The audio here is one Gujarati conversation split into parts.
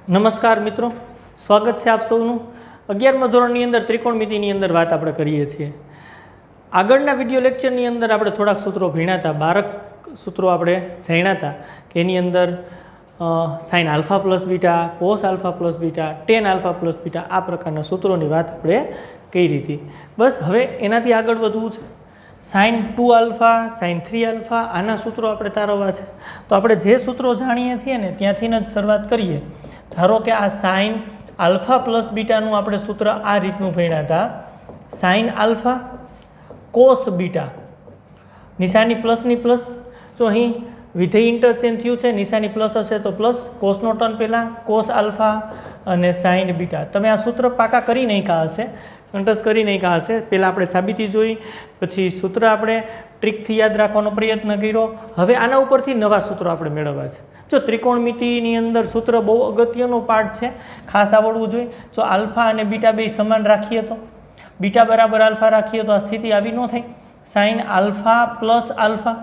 નમસ્કાર મિત્રો, સ્વાગત છે આપ સૌનું 11મા ધોરણની અંદર ત્રિકોણમિતિની અંદર વાત આપણે કરીએ છીએ. આગળના વિડીયો લેક્ચરની અંદર આપણે થોડાક સૂત્રો ભણ્યા હતા, 12 સૂત્રો આપણે જાણ્યા હતા કે એની અંદર sine alpha plus beta, cos alpha plus beta, ten alpha plus beta આ પ્રકારના સૂત્રોની વાત આપણે કરી હતી. બસ હવે એનાથી આગળ વધવું છે. સાઇન 2 આલ્ફા, સાઇન 3 આલ્ફા આના સૂત્રો આપણે તારવવા છે. તો આપણે જે સૂત્રો જાણીએ છીએ ને ત્યાંથી જ શરૂઆત કરીએ. ધારો કે આ સાઇન આલ્ફા પ્લસ બીટાનું આપણે સૂત્ર આ રીતનું ભણ્યા હતા, સાઇન આલ્ફા કોસ બીટા, નિશાની પ્લસની પ્લસ. જો અહીં વિધેય ઇન્ટરચેન્જ થયું છે, નિશાની પ્લસ હશે તો પ્લસ, કોસનો ટર્ન પહેલાં કોસ આલ્ફા અને સાઇન બીટા. તમે આ સૂત્ર પાકા કરી નાખ્યા હશે, કંટસ કરી નાખ્યા હશે. પહેલાં આપણે સાબિતી જોઈ, પછી સૂત્ર આપણે ટ્રીકથી યાદ રાખવાનો પ્રયત્ન કર્યો. હવે આના ઉપરથી નવા સૂત્રો આપણે મેળવવા છે. જો ત્રિકોણમિતિની અંદર સૂત્ર બહુ અગત્યનો પાર્ટ છે, ખાસ આવડવું જોઈએ. જો આલ્ફા અને બીટા બે સમાન રાખીએ તો, બીટા બરાબર આલ્ફા રાખીએ તો આ સ્થિતિ આવી ન થાય. સાઇન આલ્ફા પ્લસ આલ્ફા,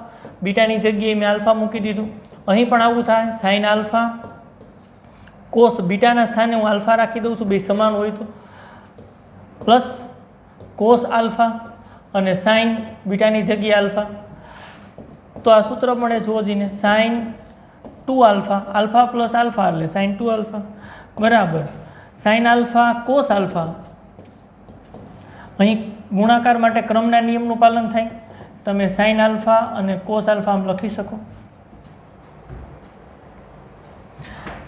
બીટાની જગ્યાએ મેં આલ્ફા મૂકી દીધું. અહીં પણ આવું થાય, સાઇન આલ્ફા કોસ બીટાના સ્થાને હું આલ્ફા રાખી દઉં છું, બે સમાન હોય તો, પ્લસ કોસ આલ્ફા અને સાઇન બીટાની જગ્યાએ આલ્ફા. તો આ સૂત્ર મળે જોજીને, sine 2 alpha, alpha plus alpha એટલે સાઇન 2 આલ્ફા બરાબર સાઇન આલ્ફા કોસ આલ્ફા. અહીં ગુણાકાર માટે ક્રમના નિયમનું પાલન થાય. તમે સાઇન આલ્ફા અને કોસ આલ્ફા આમ લખી શકો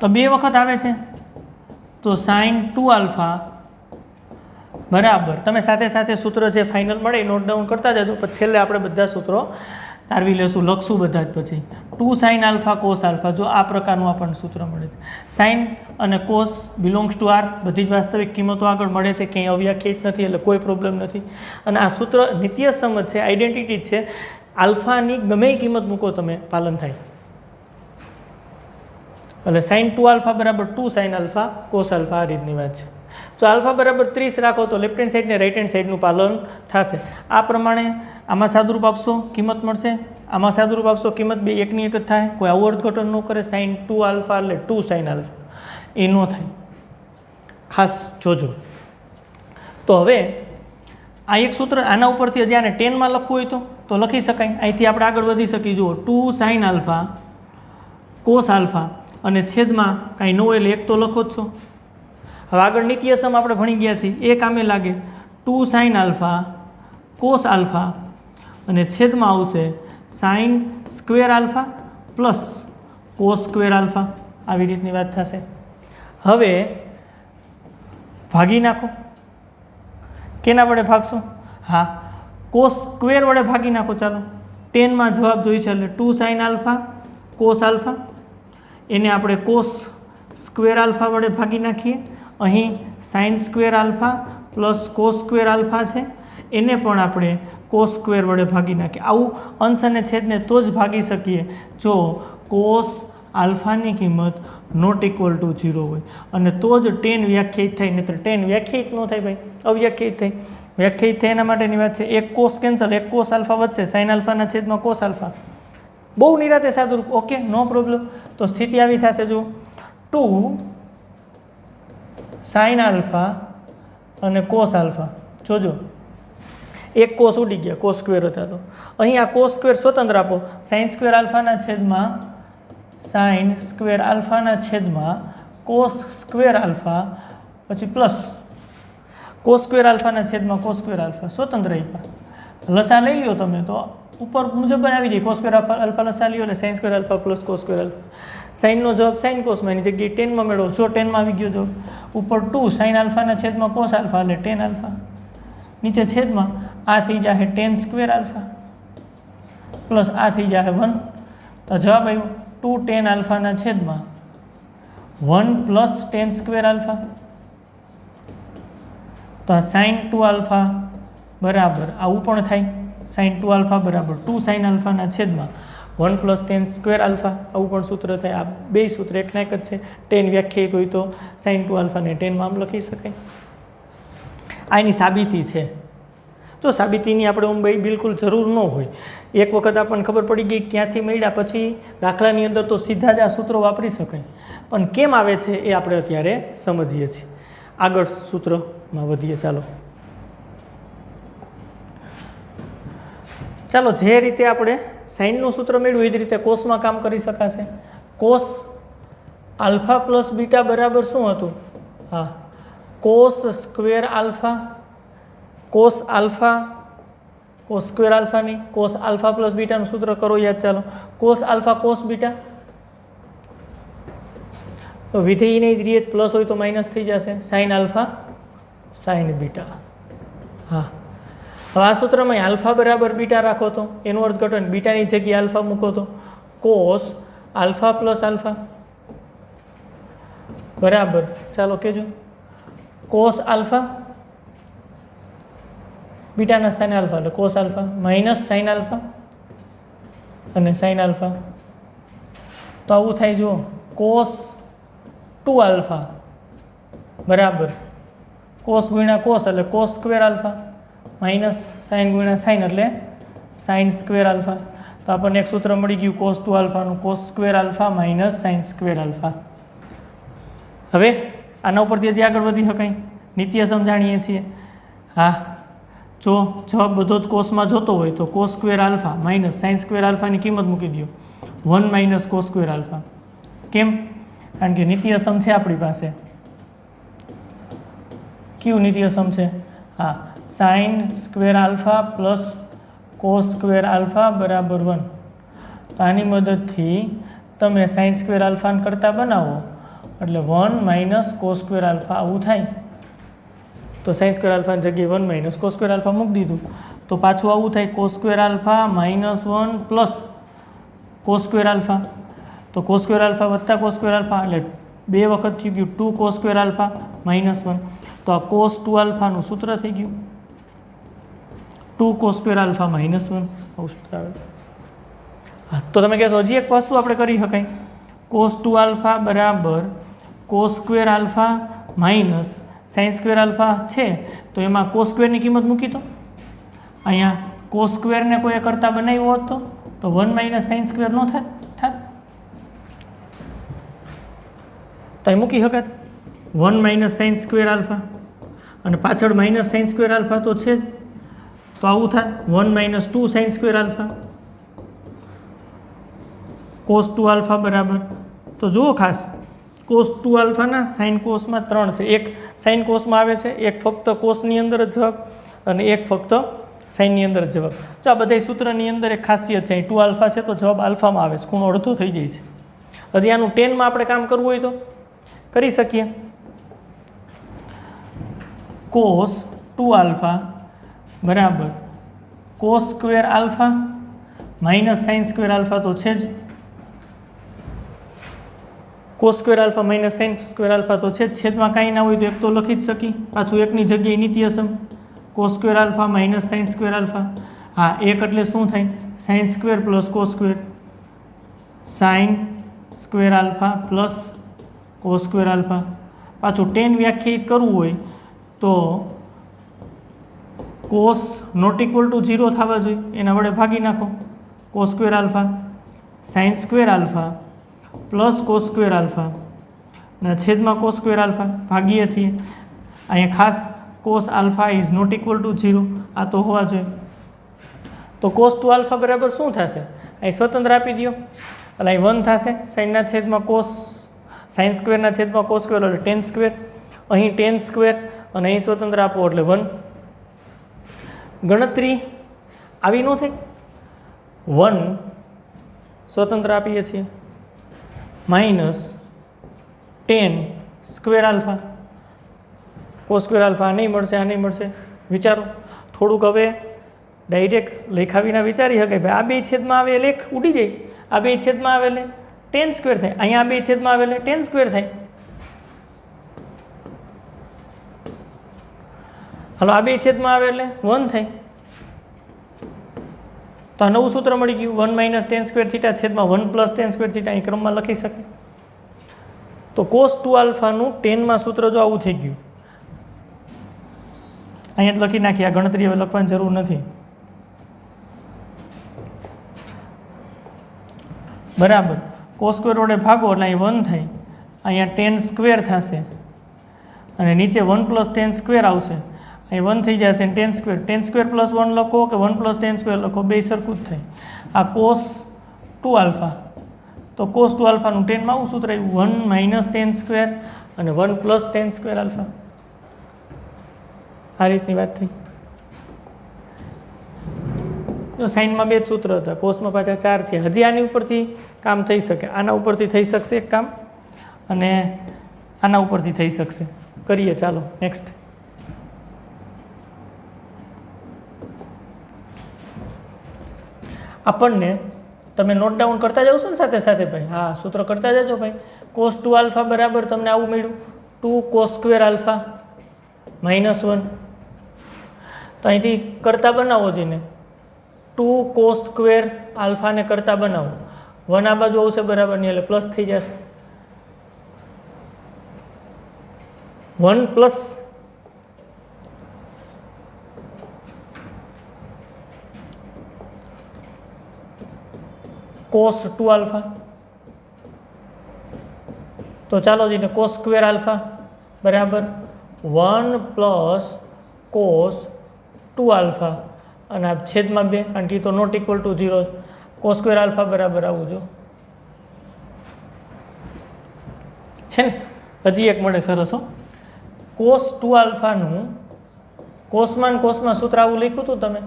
તો બે વખત આવે છે. તો સાઇન 2 આલ્ફા બરાબર, તમે સાથે સાથે સૂત્ર જે ફાઇનલ મળે નોટ ડાઉન કરતા જજો, પછી છેલ્લે આપણે બધા સૂત્રો તારવી લેશું, લખશું બધા જ. પછી 2 સાઇન આલ્ફા કોસ આલ્ફા, જો આ પ્રકારનું આપણને સૂત્ર મળે છે. સાઇન અને કોસ બિલોંગ્સ ટુ આર, બધી જ વાસ્તવિક કિંમતો આગળ મળે છે, ક્યાંય અવ્યાખ્યાયિત નથી, એટલે કોઈ પ્રોબ્લેમ નથી. અને આ સૂત્ર નિત્ય સમજ છે, આઈડેન્ટિટી જ છે. આલ્ફાની ગમે એ કિંમત મૂકો તમે પાલન થાય. એટલે સાઇન 2 આલ્ફા બરાબર 2 સાઇન આલ્ફા કોસ આલ્ફા આ રીતની વાત છે. જો આલ્ફા બરાબર 30 રાખો તો લેફ્ટ હેન્ડ સાઈડ ને રાઈટ હેન્ડ સાઈડનું પાલન થશે. આ પ્રમાણે આમાં સાદુરૂપ આપશો, કિંમત મળશે. આમાં સાદુરૂપ આપશો, કિંમત બે એકની એક જ થાય. કોઈ આવું અર્થઘટન ન કરે, સાઇન 2 આલ્ફા એટલે 2 સાઇન આલ્ફા, એ ન થાય, ખાસ જોજો. તો હવે આ એક સૂત્ર, આના ઉપરથી હજી આને 10માં લખવું હોય તો લખી શકાય. અહીંથી આપણે આગળ વધી શકીએ. જુઓ 2 સાઇન આલ્ફા કોસ આલ્ફા અને છેદમાં કાંઈ ન હોય એટલે એક તો લખો જ છો. હવે આગળ નિત્યસમ આપણે ભણી ગયા છીએ, એ કામે લાગે. 2 સાઇન આલ્ફા કોસ આલ્ફા અને છેદમાં આવશે sign square alpha plus cos square alpha, આવી રીતની વાત થશે. હવે ભાગી નાખો. કેના વડે ભાગશો? હા, કોસ સ્ક્વેર વડે ભાગી નાખો. ચાલો, 10માં જવાબ જોઈ છે એટલે 2 સાઇન આલ્ફા કોસ આલ્ફા, એને આપણે કોસ સ્ક્વેર આલ્ફા વડે ભાગી નાખીએ. અહીં sign square alpha plus cos square alpha છે, એને પણ આપણે કોસ સ્ક્વેર વડે ભાગી નાખીએ. આવું અંશ અને છેદને તો જ ભાગી શકીએ જો કોસ આલ્ફાની કિંમત નોટ ઇક્વલ ટુ 0 હોય, અને તો જ 10 વ્યાખ્યાયિત થાય. નહીંતર 10 વ્યાખ્યાયિત ન થાય ભાઈ, અવ્યાખ્યાયિત થાય. વ્યાખ્યાયિત થાય એના માટેની વાત છે. એક કોસ કેન્સલ, એક કોસ આલ્ફા વધશે, સાઇન આલ્ફાના છેદમાં કોસ આલ્ફા. બહુ નિરાતે સાદુરૂપ, ઓકે, નો પ્રોબ્લેમ. તો સ્થિતિ આવી થશે, જો 2 સાઇન આલ્ફા અને કોસ આલ્ફા. જોજો એક કોસ ઉડી ગયા, કોસ સ્ક્વેર હતા તો અહીં આ કોસ સ્ક્વેર સ્વતંત્ર આપો. સાઇન સ્ક્વેર આલ્ફાના છેદમાં સાઇન સ્ક્વેર આલ્ફાના છેદમાં કોસ સ્ક્વેર આલ્ફા, પછી પ્લસ કોસ સ્ક્વેર આલ્ફાના છેદમાં કોસ સ્ક્વેર આલ્ફા, સ્વતંત્ર આપ્યા. લસા લઈ લ્યો તમે તો ઉપર મુજબ આવી જાય. કોસ સ્ક્વેર આલ્ફા લસા લ્યો એટલે sine square alpha plus cos square alpha. સાઇનનો જવાબ સાઇન કોસમાં, એની જગ્યાએ 10માં મેળવો. જો 10માં આવી ગયો જવાબ, ઉપર 2 સાઇન આલ્ફાના છેદમાં કોસ આલ્ફા એટલે 10 આલ્ફા, નીચે છેદમાં આ થઈ જાય 10 સ્ક્વેર આલ્ફા પ્લસ આ થઈ જાય 1. તો જવાબ આવ્યો 2 10 આલ્ફાના છેદમાં 1 પ્લસ 10 સ્ક્વેર આલ્ફા. તો આ સાઇન 2 આલ્ફા બરાબર આવું પણ થાય, સાઇન 2 આલ્ફા બરાબર 2 સાઇન આલ્ફાના છેદમાં 1 પ્લસ 10 સ્ક્વેર આલ્ફા, આવું પણ સૂત્ર થાય. આ બે સૂત્ર એકના એક જ છે. 10 વ્યાખ્યાયિત હોય તો સાઇન 2 આલ્ફાને 10માં આમ લખી શકાય. આ એની સાબિતી છે. જો સાબિતીની આપણે બિલકુલ જરૂર ન હોય, એક વખત આપણને ખબર પડી ગઈ ક્યાંથી મળ્યા, પછી દાખલાની અંદર તો સીધા જ આ સૂત્રો વાપરી શકાય. પણ કેમ આવે છે એ આપણે અત્યારે સમજીએ છીએ. આગળ સૂત્રમાં વધીએ. ચાલો જે રીતે આપણે સાઇનનું સૂત્ર મેળવ્યું એ જ રીતે કોસમાં કામ કરી શકાશે. કોસ આલ્ફા પ્લસ બીટા બરાબર શું હતું? હા, cos square alpha, cos square alpha નહીં, કોસ આલ્ફા પ્લસ બીટાનું સૂત્ર કરો યાદ. ચાલો, કોસ આલ્ફા કોસ બીટા, તો વિધેય નહીં જ રીએચ પ્લસ હોય તો માઇનસ થઈ જશે. Sine alpha sine beta. હા, હવે આ સૂત્રમાં આલ્ફા બરાબર બીટા રાખો તો એનું અર્થઘટન બીટાની જગ્યાએ આલ્ફા મૂકો તો કોસ આલ્ફા પ્લસ આલ્ફા બરાબર, ચાલો કહેજો, કોસ આલ્ફા બીટાના સ્થાને આલ્ફા એટલે cos alpha minus sine alpha અને સાઇન આલ્ફા. તો આવું થાય, જુઓ, કોસ 2 આલ્ફા બરાબર કોસ ગુણ્યા કોસ એટલે cos square alpha minus sine ગુણ્યા સાઇન એટલે સાઇન સ્ક્વેર આલ્ફા. તો આપણને એક સૂત્ર મળી ગયું કોસ 2 આલ્ફાનું, cos square alpha minus sine square alpha. હવે આના ઉપરથી હજી આગળ વધી શકાય, નિત્ય સમજાણીએ છીએ. હા, જો જવાબ બધો જ કોસમાં જોતો હોય તો cos square alpha minus sine square આલ્ફાની કિંમત મૂકી દો 1 માઇનસ કોસ સ્ક્વેર આલ્ફા. કેમ? કારણ કે નિત્ય સમ છે આપણી પાસે. કયું નિત્ય સમ છે? હા, sign square alpha plus cos square alpha બરાબર 1. તો આની મદદથી તમે સાઇન સ્ક્વેર આલ્ફાને કરતાં બનાવો એટલે 1 માઇનસ કોસ સ્ક્વેર આલ્ફા આવું થાય. તો સાઇન સ્ક્વેર આલ્ફાની જગ્યાએ 1 માઇનસ કોસ સ્ક્વેર આલ્ફા મૂકી દીધું તો પાછું આવું થાય cos square alpha minus 1 plus cos square alpha. તો કોસ સ્ક્વેર આલ્ફા વત્તા કોસ સ્ક્વેર આલ્ફા એટલે 2 વખત થઈ ગયું 2 કોસ સ્ક્વેર આલ્ફા માઇનસ 1. તો આ કોસ 2 આલ્ફાનું સૂત્ર થઈ ગયું 2 કોસ સ્ક્વેર આલ્ફા માઇનસ 1 આવું સૂત્ર આવે. હા, તો તમે કહેશો હજી એક વસ્તુ આપણે કરી શકાય, કોસ 2 આલ્ફા બરાબર cos square alpha minus sine square alpha છે તો એમાં કોસ સ્ક્વેરની કિંમત મૂકી તો અહીંયા કોસ સ્ક્વેરને કોઈ કરતાં બનાવ્યો હોત તો 1 માઇનસ સાઇન સ્ક્વેર ન થાત. તો અહીં મૂકી શકાત 1 માઇનસ સાઇન સ્ક્વેર આલ્ફા અને પાછળ માઇનસ સાઇન સ્ક્વેર આલ્ફા તો છે જ, તો આવું થાય 1 minus 2 sign square alpha cos 2 alpha બરાબર. તો જુઓ ખાસ, કોસ 2 આલ્ફાના સાઇન કોસમાં 3 છે, એક સાઇન કોસમાં આવે છે, એક ફક્ત કોસની અંદર જ જવાબ અને એક ફક્ત સાઇનની અંદર જ જવાબ. જો આ બધા સૂત્રની અંદર એક ખાસિયત છે, 2 આલ્ફા છે તો જવાબ આલ્ફામાં આવે છે, ખૂણો અડધો થઈ જાય છે. હજી આનું 10માં આપણે કામ કરવું હોય તો કરી શકીએ. કોસ 2 આલ્ફા બરાબર cos square alpha minus sine square alpha તો છે જ, cos square alpha minus sine square alpha તો છે જ, છેદમાં કાંઈ ના હોય તો એક તો લખી જ શકી, પાછું એકની જગ્યાએ નિત્ય સમ cos square alpha minus sine square alpha. હા, એક એટલે શું થાય? Sine square plus cos square, sine square alpha plus cos square alpha. પાછું 10 વ્યાખ્યાયિત કરવું હોય તો કોસ નોટ ઇક્વલ ટુ 0 થવા જોઈએ, એના વડે ભાગી નાખો. Cos square alpha sine square alpha plus cos square alpha ના છેદમાં કોસ સ્ક્વેર આલ્ફા ભાગીએ છીએ. અહીંયા ખાસ cos alpha is not equal to 0 આ તો હોવા જોઈએ. તો કોસ 2 આલ્ફા બરાબર શું થશે? અહીં સ્વતંત્ર આપી દો એટલે અહીં 1 થશે, સાઇનના છેદમાં કોસ સાઇન સ્ક્વેરના છેદમાં કોસ સ્ક્વેર એટલે ટેન સ્ક્વેર, અહીં ટેન સ્ક્વેર અને અહીં સ્વતંત્ર આપો એટલે 1. ગણતરી આવી ન થઈ, 1 સ્વતંત્ર આપીએ છીએ minus 10 square alpha cos square alpha આ નહીં મળશે, આ નહીં મળશે. વિચારો થોડુંક, હવે ડાયરેક્ટ લેખા વિના વિચારી શકાય ભાઈ આ બે છેદમાં આવે લેખ ઉડી જાય, આ બે છેદમાં આવે એટલે 10 સ્ક્વેર થાય, અહીંયા આ બે છેદમાં આવે એટલે 10 સ્ક્વેર થાય. હાલો આ બે છેદમાં આવે એટલે 1 થાય. તો આ નવું સૂત્ર મળી ગયું 1 માઇનસ 10 સ્ક્વેર થીટા છેદમાં 1 પ્લસ 10 સ્ક્વેર થીટા અહીં ક્રમમાં લખી શકે. તો કોસ 2 આલ્ફાનું 10માં સૂત્ર જો આવું થઈ ગયું, અહીંયા જ લખી નાખી, આ ગણતરી હવે લખવાની જરૂર નથી. બરાબર, કોસ સ્ક્વેર વડે ભાગો એટલે અહીં 1 થાય, અહીંયા ટેન સ્ક્વેર થશે અને નીચે 1 + tan સ્ક્વેર આવશે, અહીં 1 થઈ જશે અને ટેન સ્ક્વેર પ્લસ 1 લખો કે 1 + tan સ્ક્વેર લખો, બે સરખું જ થાય. આ cos 2 આલ્ફા, તો cos 2 આલ્ફાનું 10 માં આવું સૂત્ર આવ્યું 1 - tan સ્ક્વેર અને 1 + tan સ્ક્વેર આલ્ફા. આ રીતની વાત થઈ. જો સાઇનમાં 2 જ સૂત્ર હતા, કોસમાં પાછા 4 થયા. હજી આની ઉપરથી કામ થઈ શકે, આના ઉપરથી થઈ શકશે એક કામ અને આના ઉપરથી થઈ શકશે. કરીએ, ચાલો નેક્સ્ટ. આપણને તમે નોટ ડાઉન કરતા જાવ છો ને સાથે સાથે ભાઈ? હા, સૂત્ર કરતા જજો ભાઈ. cos 2 આલ્ફા બરાબર તમને આવું મળ્યું 2 cos સ્ક્વેર આલ્ફા -1. તો અહીંથી કરતા બનાવો તેને 2 cos સ્ક્વેર આલ્ફાને કરતા બનાવો, 1 આ બાજુ આવશે બરાબર નહીં એટલે પ્લસ થઈ જશે. 1 + cos 2 આલ્ફા. તો ચાલો જઈને cos સ્ક્વેર આલ્ફા બરાબર 1 + cos 2 આલ્ફા અને આ છેદમાં 2, કારણ કે તો not equal to 0. cos square alpha બરાબર આવું જો છે ને. હજી એક મળે સરસ હો. cos 2 આલ્ફાનું કોસમાં સૂત્ર આવું લખ્યું હતું તમે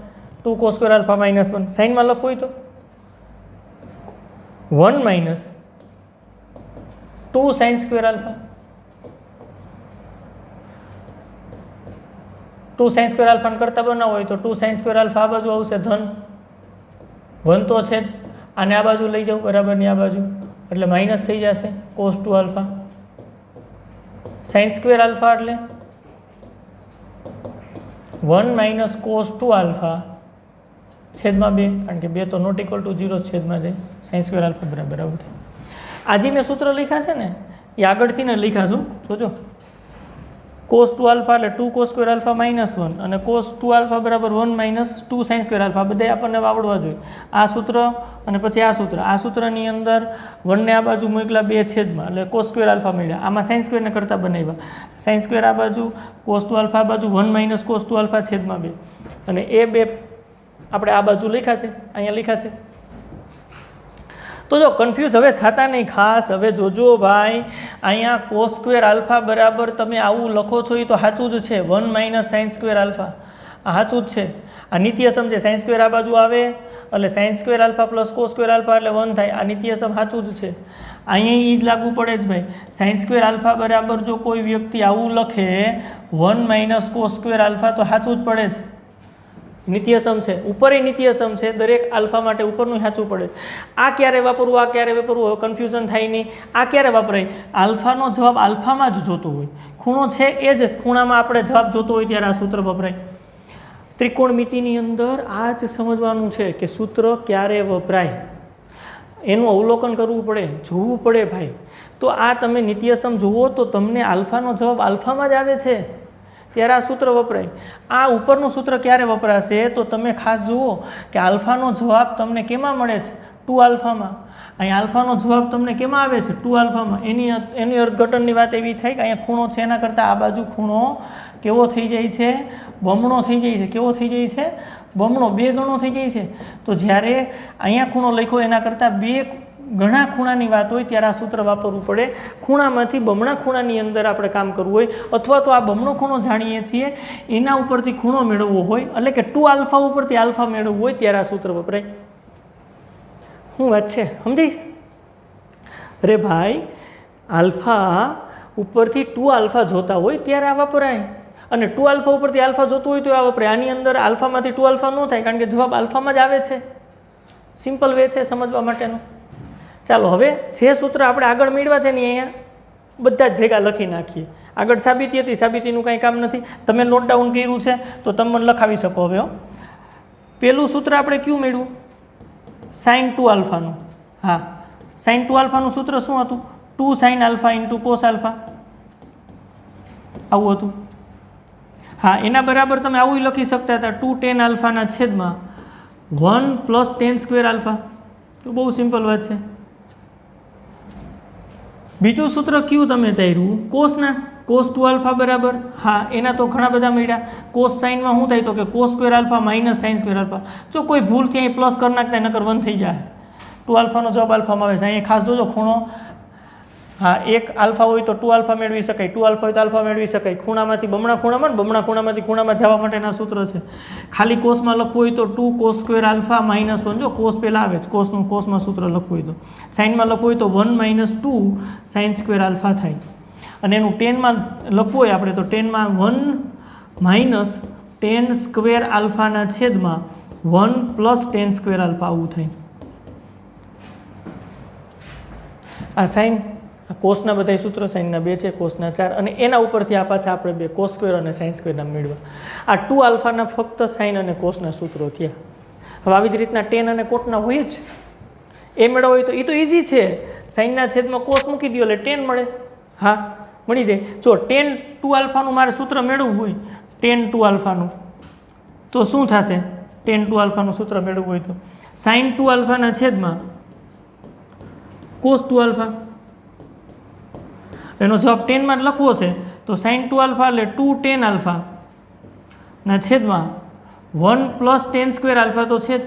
2 cos સ્ક્વેર આલ્ફા -1. સાઇનમાં લખવું હોય તો 1 - 2 sin square alpha. 2 sin square આલ્ફાને કરતા બનાવો હોય તો 2 sin સ્ક્વેર આલ્ફા આ બાજુ આવશે ધન, 1 તો છે જ, આને આ બાજુ લઈ જાઓ બરાબરની આ બાજુ એટલે માઇનસ થઈ જશે cos 2 alpha. sin square alpha એટલે 1 - cos 2 આલ્ફા છેદમાં 2, કારણ કે 2 તો નોટ ઇક્વલ ટુ 0 છેદમાં જાય. sin સ્ક્વેર આલ્ફા બરાબર આવું થાય. આજે મેં સૂત્ર લખ્યા છે ને એ આગળથી ને લખ્યા છું, જોજો. cos 2 આલ્ફા એટલે 2 cos સ્ક્વેર આલ્ફા -1 અને cos 2 આલ્ફા બરાબર 1 - 2 sin સ્ક્વેર આલ્ફા. બધા આપણને આવડવા જોઈએ. આ સૂત્ર અને પછી આ સૂત્ર. આ સૂત્રની અંદર 1 ને આ બાજુ મોકલા 2 છેદમાં એટલે cos સ્ક્વેર આલ્ફા મળ્યા. આમાં sin સ્ક્વેરને કરતા બનાવ્યા. sin સ્ક્વેર આ બાજુ, cos 2 આલ્ફા આ બાજુ 1 - cos 2 આલ્ફા છેદમાં 2 અને એ 2 આપણે આ બાજુ લખ્યા છે, અહીંયા લખ્યા છે. તો જો કન્ફ્યુઝ હવે થતા નહીં ખાસ. હવે જોજો ભાઈ, અહીંયા cos સ્ક્વેર આલ્ફા બરાબર તમે આવું લખો છો એ તો સાચું જ છે. 1 - sin સ્ક્વેર આલ્ફા આ સાચું જ છે. આ નિત્યસમ છે. sin સ્ક્વેર આ બાજુ આવે એટલે sin square alpha + cos square alpha એટલે 1 થાય. આ નિત્યસમ સાચું જ છે. અહીંયા એ જ લાગુ પડે જ ભાઈ. sin સ્ક્વેર આલ્ફા બરાબર જો કોઈ વ્યક્તિ આવું લખે 1 - cos સ્ક્વેર આલ્ફા તો સાચું જ પડે જ. નિત્યસમ છે, ઉપર નિત્યસમ છે, દરેક આલ્ફા માટે ઉપરનું સાચું પડે. આ ક્યારે વાપરવું, આ ક્યારે વાપરવું, કન્ફ્યુઝન થાય નહીં. આ ક્યારે વપરાય? આલ્ફાનો જવાબ આલ્ફામાં જ જોતો હોય, ખૂણો છે એ જ ખૂણામાં આપણે જવાબ જોતો હોય ત્યારે આ સૂત્ર વપરાય. ત્રિકોણમિતિની અંદર આ જ સમજવાનું છે કે સૂત્ર ક્યારે વપરાય, એનું અવલોકન કરવું પડે, જોવું પડે ભાઈ. તો આ તમે નિત્યસમ જુઓ તો તમને આલ્ફાનો જવાબ આલ્ફામાં જ આવે છે ત્યારે આ સૂત્ર વપરાય. આ ઉપરનું સૂત્ર ક્યારે વપરાશે તો તમે ખાસ જુઓ કે આલ્ફાનો જવાબ તમને કેમાં મળે છે? 2 આલ્ફામાં. અહીં આલ્ફાનો જવાબ તમને કેમાં આવે છે? 2 આલ્ફામાં. એની અર્થઘટનની વાત એવી થાય કે અહીંયા ખૂણો છે એના કરતાં આ બાજુ ખૂણો કેવો થઈ જાય છે? બમણો થઈ જાય છે. કેવો થઈ જાય છે? બમણો, 2 ગણો થઈ જાય છે. તો જ્યારે અહીંયા ખૂણો લખ્યો એના કરતાં 2 ઘણા ખૂણાની વાત હોય ત્યારે આ સૂત્ર વાપરવું પડે. ખૂણામાંથી બમણા ખૂણાની અંદર આપણે કામ કરવું હોય અથવા તો આ બમણો ખૂણો જાણીએ છીએ એના ઉપરથી ખૂણો મેળવવો હોય એટલે કે 2 આલ્ફા ઉપરથી આલ્ફા મેળવવું હોય ત્યારે આ સૂત્ર વપરાય. શું વાત છે, સમજી? અરે ભાઈ, આલ્ફા ઉપરથી 2 આલ્ફા જોતા હોય ત્યારે આ વપરાય અને 2 આલ્ફા ઉપરથી આલ્ફા જોતું હોય તો આ વપરાય. આની અંદર આલ્ફામાંથી 2 આલ્ફા ન થાય કારણ કે જવાબ આલ્ફામાં જ આવે છે. સિમ્પલ વે છે સમજવા માટેનો. ચાલો હવે જે સૂત્ર આપણે આગળ મેળવ્યા છે ને અહીંયા બધા જ ભેગા લખી નાખીએ. આગળ સાબિતી હતી, સાબિતીનું કંઈ કામ નથી. તમે નોટ ડાઉન કર્યું છે તો તમે મને લખાવી શકો. હવે પહેલું સૂત્ર આપણે કયું મેળવ્યું? sin 2 આલ્ફાનું. હા, sin 2 આલ્ફાનું સૂત્ર શું હતું? 2 sin આલ્ફા × cos આલ્ફા. આવું હતું. હા, એના બરાબર તમે આવું લખી શકતા હતા 2 tan આલ્ફાના છેદમાં 1 + tan સ્ક્વેર આલ્ફા. તો બહુ સિમ્પલ વાત છે. બીજું સૂત્ર કયું તમે તાર્યું કોસના કોસ 2 આલ્ફા બરાબર હા એના તો ઘણા બધા મળ્યા કોસ સાઇનમાં શું થાય તો કે cos square alpha minus sine square alpha જો કોઈ ભૂલથી અહીં પ્લસ કરી નાખતા નકર 1 થઈ જાય 2 આલ્ફાનો જવાબ આલ્ફામાં આવે છે અહીંયા ખાસ જોજો ખૂણો હા એક આલ્ફા હોય તો 2 આલ્ફા મેળવી શકાય 2 આલ્ફા હોય તો આલ્ફા મેળવી શકાય ખૂણામાંથી બમણા ખૂણામાંથી ખૂણામાં જવા માટેના સૂત્ર છે ખાલી કોસમાં લખવું હોય તો 2 કોસ સ્ક્વેર આલ્ફા માઇનસ 1 જો કોસ પહેલાં આવે છે કોસમાં સૂત્ર લખવું હોય તો સાઇનમાં લખવું હોય તો 1 માઇનસ 2 સાઇન સ્ક્વેર આલ્ફા થાય અને એનું 10માં લખવું હોય આપણે તો 10માં 1 માઇનસ 10 સ્ક્વેર આલ્ફાના છેદમાં 1 પ્લસ 10 સ્ક્વેર આલ્ફા આવું થાય આ સાઇન કોસના બધા સૂત્રો સાઇનના 2 છે કોસના 4 અને એના ઉપરથી આ પાછા આપણે 2 કોસ સ્ક્વેર અને સાઇન સ્ક્વેરના મેળવ્યા આ 2 આલ્ફાના ફક્ત સાઇન અને કોસના સૂત્રો થયા હવે આવી જ રીતના ટેન અને કોટના હોય જ એ મેળવવા હોય તો એ તો ઇઝી છે સાઇનના છેદમાં કોસ મૂકી દો એટલે ટેન મળે હા મળી જાય જો ટેન 2 આલ્ફાનું મારે સૂત્ર મેળવવું હોય ટેન 2 આલ્ફાનું તો શું થશે ટેન 2 આલ્ફાનું સૂત્ર મેળવવું હોય તો સાઇન 2 આલ્ફાના છેદમાં કોસ 2 આલ્ફા એનો જવાબ 10માં જ લખવો છે તો સાઇન 2 આલ્ફા એટલે 2 ટેન આલ્ફાના છેદમાં 1 પ્લસ 10 સ્ક્વેર આલ્ફા તો છે જ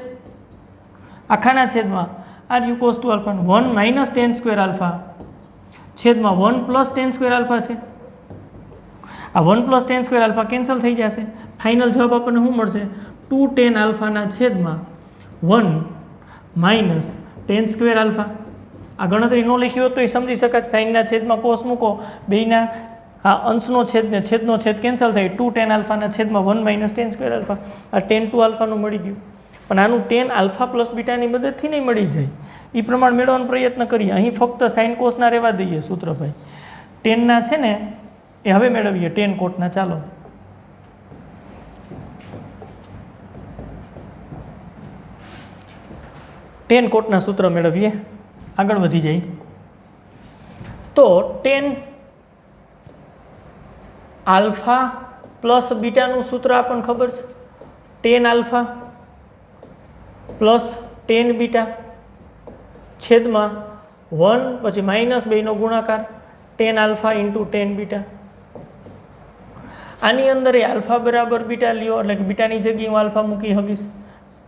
આખાના છેદમાં are you cos 2 alpha 1 minus 10 square alpha છેદમાં 1 પ્લસ 10 સ્ક્વેર આલ્ફા છે આ 1 પ્લસ 10 સ્ક્વેર આલ્ફા કેન્સલ થઈ જશે ફાઇનલ જવાબ આપણને શું મળશે 2 ટેન આલ્ફાના છેદમાં 1 માઇનસ 10 સ્ક્વેર આલ્ફા આ ગણતરી ન લખી હોત તો એ સમજી શકાય સાઇનના છેદમાં કોસ મૂકો બેયના આ અંશનો છેદ ને છેદનો છેદ કેન્સલ થાય 2 ટેન આલ્ફાના છેદમાં 1 માઇનસ 10 સ્ક્વેર આલ્ફા આ 10 2 આલ્ફાનું મળી ગયું પણ આનું 10 આલ્ફા પ્લસ બીટાની મદદથી નહીં મળી જાય એ પ્રમાણે મેળવવાનો પ્રયત્ન કરીએ અહીં ફક્ત સાઇન કોસના રહેવા દઈએ સૂત્ર ભાઈ 10ના છે ને એ હવે મેળવીએ 10 કોટના ચાલો ટેન કોટના સૂત્ર મેળવીએ આગળ વધી જાય તો 10 આલ્ફા પ્લસ બીટાનું સૂત્ર આપણને ખબર છે 10 આલ્ફા પ્લસ 10 બીટા છેદમાં 1 પછી માઇનસ 2નો ગુણાકાર 10 આલ્ફા ઇન્ટુ 10 બીટા આની અંદર એ આલ્ફા બરાબર બીટા લ્યો એટલે કે બીટાની જગ્યાએ હું આલ્ફા મૂકી શકીશ